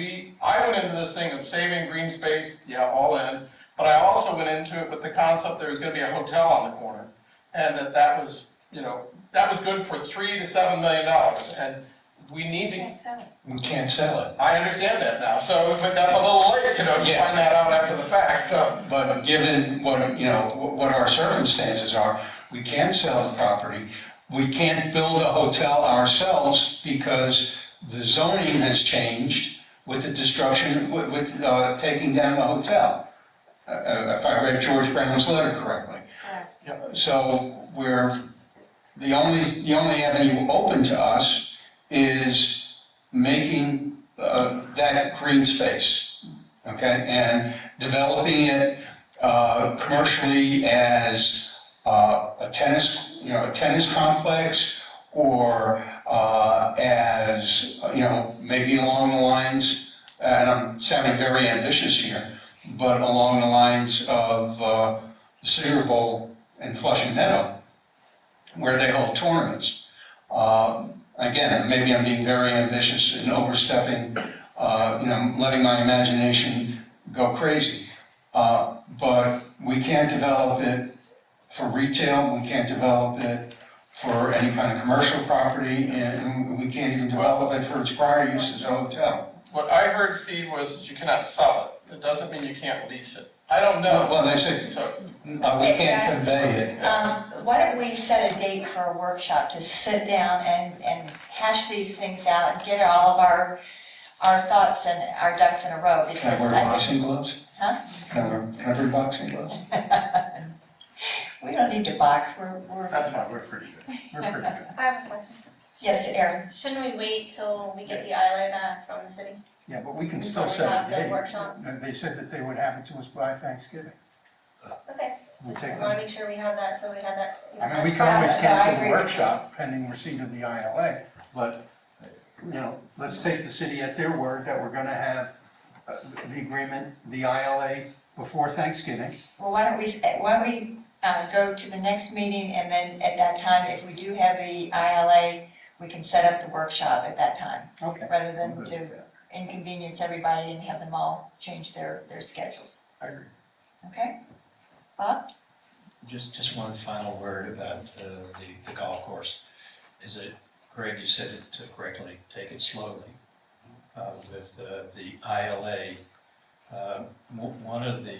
I went into this thing of saving green space, yeah, all in, but I also went into it with the concept there was gonna be a hotel on the corner. And that was good for $3 to $7 million, and we need to. Can't sell it. We can't sell it. I understand that now, but that's a little late, to Yeah. find that out after the fact, so. But given what our circumstances are, we can't sell the property. We can't build a hotel ourselves because the zoning has changed with the destruction, with taking down the hotel. If I read George Brown's letter correctly. That's correct. So the only avenue open to us is making that green space, okay, and developing it commercially as a tennis complex, or as maybe along the lines, and I'm sounding very ambitious here, but along the lines of the Cider Bowl in Flushing Meadow, where they hold tournaments. Again, maybe I'm being very ambitious and overstepping, letting my imagination go crazy. But we can't develop it for retail, we can't develop it for any kind of commercial property, and we can't even develop it for its prior use as a hotel. What I heard, Steve, was that you cannot sell it. It doesn't mean you can't lease it. I don't know. Well, they say, we can't convey it. Why don't we set a date for a workshop to sit down and hash these things out and get all of our thoughts and our ducks in a row, Can because I wear boxing gloves? Huh? Can I wear boxing gloves? We don't need to box, we're, That's fine, we're pretty good. We're pretty good. I have a question. yes, Erin. Shouldn't we wait till we get the ILA back from the city? Yeah, but we can Before still we set have a the date. workshop? They said that they would have it to us by Thanksgiving. Okay, We'll just take wanna them. make sure we have that, so we have that. I mean, we as can always I cancel agree the with you. workshop pending receipt of the ILA, but, let's take the city at their word that we're gonna have the agreement, the ILA before Thanksgiving. Well, why don't we go to the next meeting, and then at that time, if we do have the ILA, we can set up the workshop at that time, Okay. rather I'm than good to with that. inconvenience everybody and have them all change their schedules. I agree. Okay? Bob? Just one final word about the golf course. Is that, Greg, you said it correctly, take it slowly. With the ILA, one of the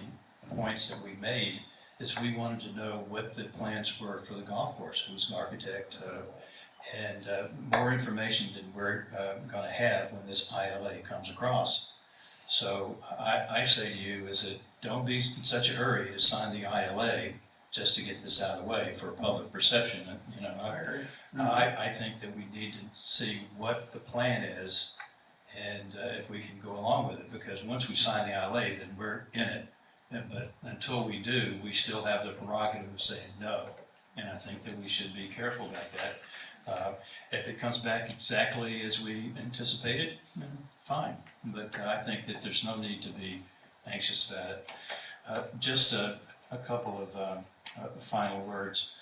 points that we made is we wanted to know what the plans were for the golf course. Who's an architect, and more information than we're going to have when this ILA comes across. So I say to you is that don't be in such a hurry to sign the ILA just to get this out of the way for public perception. You know, I think that we need to see what the plan is and if we can go along with it, because once we sign the ILA, then we're in it. But until we do, we still have the prerogative of saying no. And I think that we should be careful about that. If it comes back exactly as we anticipated, then fine. But I think that there's no need to be anxious about it. Just a couple of final words.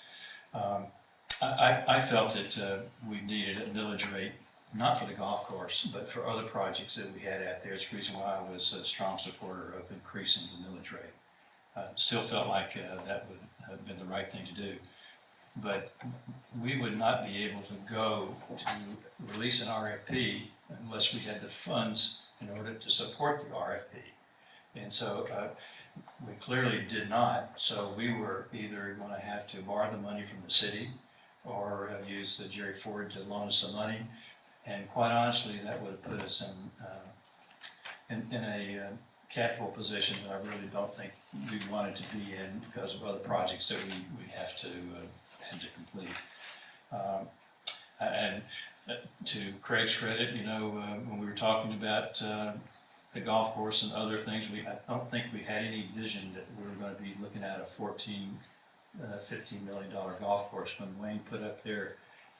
I felt that we needed a millage rate, not for the golf course, but for other projects that we had out there. It's the reason why I was a strong supporter of increasing the millage rate. Still felt like that would have been the right thing to do. But we would not be able to go to release an RFP unless we had the funds in order to support the RFP. And so we clearly did not. So we were either going to have to borrow the money from the city or use the Jerry Ford to loan us the money. And quite honestly, that would have put us in a capital position that I really don't think we wanted to be in because of other projects that we have to complete. And to Craig's credit, you know, when we were talking about the golf course and other things, I don't think we had any vision that we were going to be looking at a $15 million golf course. When Wayne put up there,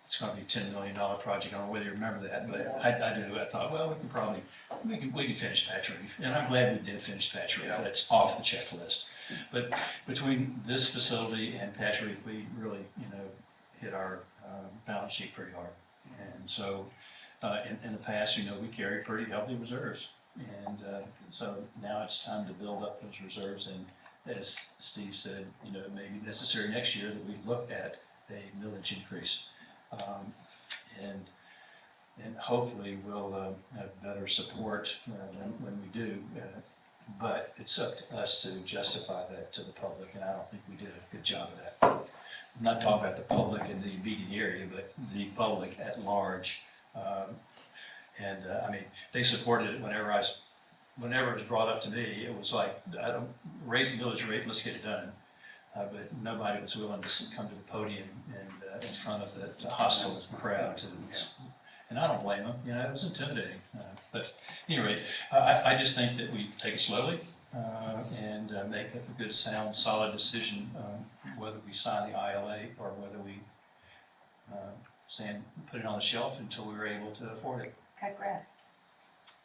it's going to be a $10 million project. I don't know whether you remember that, but I do. I thought, well, we can finish Patch Reef, and I'm glad we did finish Patch Reef. That's off the checklist. But between this facility and Patch Reef, we really, you know, hit our balance sheet pretty hard. And so, in the past, you know, we carry pretty healthy reserves, and so now it's time to build up those reserves. And as Steve said, you know, it may be necessary next year that we look at a millage increase. And hopefully we'll have better support when we do, but it's up to us to justify that to the public, and I don't think we did a good job of that. I'm not talking about the public in the immediate area, but the public at large. I mean, they supported it whenever it was brought up to me. It was like, raise the millage rate, let's get it done. But nobody was willing to come to the podium and in front of the hostile crowd. And I don't blame them, you know, it was intimidating. But at any rate, I just think that we take it slowly and make a good, sound, solid decision whether we sign the ILA or whether we put it on the shelf until we were able to afford it. Cut grass.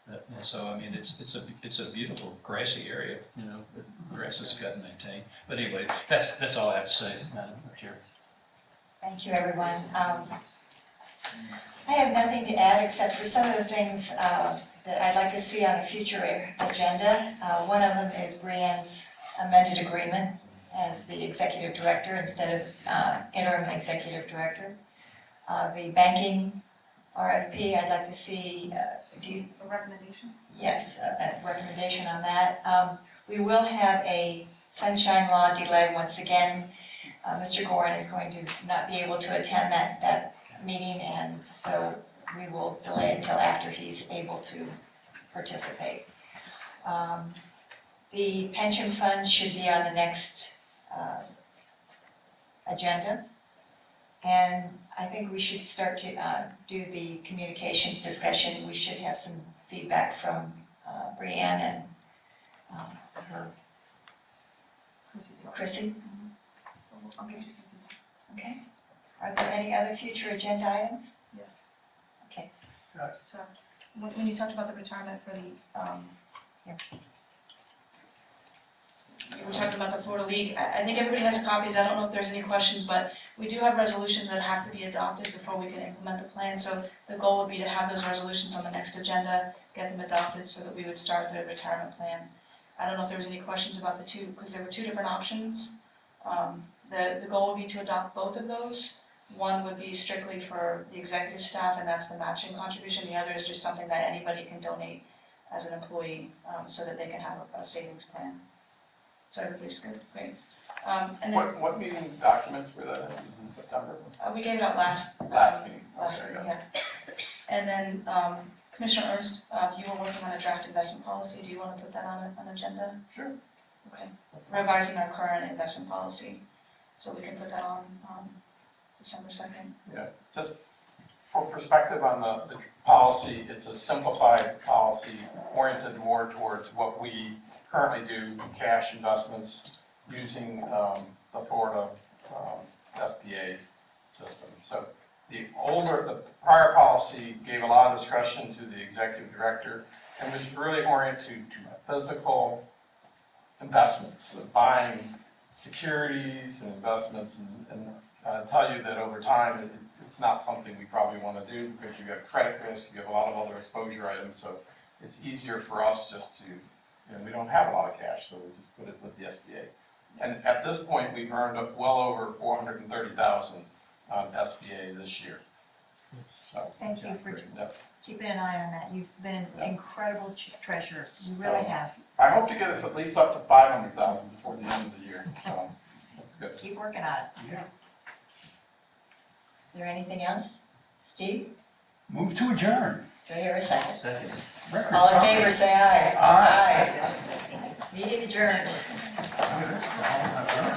And so, I mean, it's a beautiful grassy area, you know, the grass is cut and maintained. But anyway, that's all I have to say, Madam Chair. Thank you, everyone. I have nothing to add except for some of the things that I'd like to see on a future agenda. One of them is Brianne's amended agreement as the executive director instead of interim executive director. The banking RFP, I'd like to see, A recommendation? yes, a recommendation on that. We will have a sunshine law delay once again. Mr. Gorin is going to not be able to attend that meeting, and so we will delay it until after he's able to participate. The pension fund should be on the next agenda. And I think we should start to do the communications discussion. We should have some feedback from Brianne and her Chrissy. I'll get you something. Okay. Are there any other future agenda items? Yes. Okay. So, when you talked about the retirement for the, we were talking about the Florida League, I think everybody has copies, I don't know if there's any questions, but we do have resolutions that have to be adopted before we can implement the plan, so the goal would be to have those resolutions on the next agenda, get them adopted so that we would start the retirement plan. I don't know if there was any questions about the two, because there were two different options. The goal would be to adopt both of those. One would be strictly for the executive staff, and that's the matching contribution. The other is just something that anybody can donate as an employee, so that they can have a savings plan. So everybody's good, great. And then, What meeting documents were that in September? we gave it out last Last meeting. last Okay, meeting, yeah. yeah. And then, Commissioner Ernst, you were working on a draft investment policy. Do you want to put that on an agenda? Sure. Okay. Revising our current investment policy, so we can put that on December 2nd. Just for perspective on the policy, it's a simplified policy oriented more towards what we currently do, cash investments using the Florida SBA system. So the prior policy gave a lot of discretion to the executive director and was really oriented to physical investments, buying securities and investments. And I'll tell you that over time, it's not something we probably want to do because you have credit risk, you have a lot of other exposure items. So it's easier for us just to, we don't have a lot of cash, so we just put it with the SBA. And at this point, we've earned up well over $430,000 on SBA this year. So, Thank you for Yep. keeping an eye on that. You've been an incredible treasurer. You really have. I hope to get us at least up to $500,000 before the end of the year, so that's good. Keep working on it. Yeah. Is there anything else? Steve, Move to adjourn. do I hear a second? Second. Record All in time. favor, say aye. Aye. Aye. Meeting adjourned.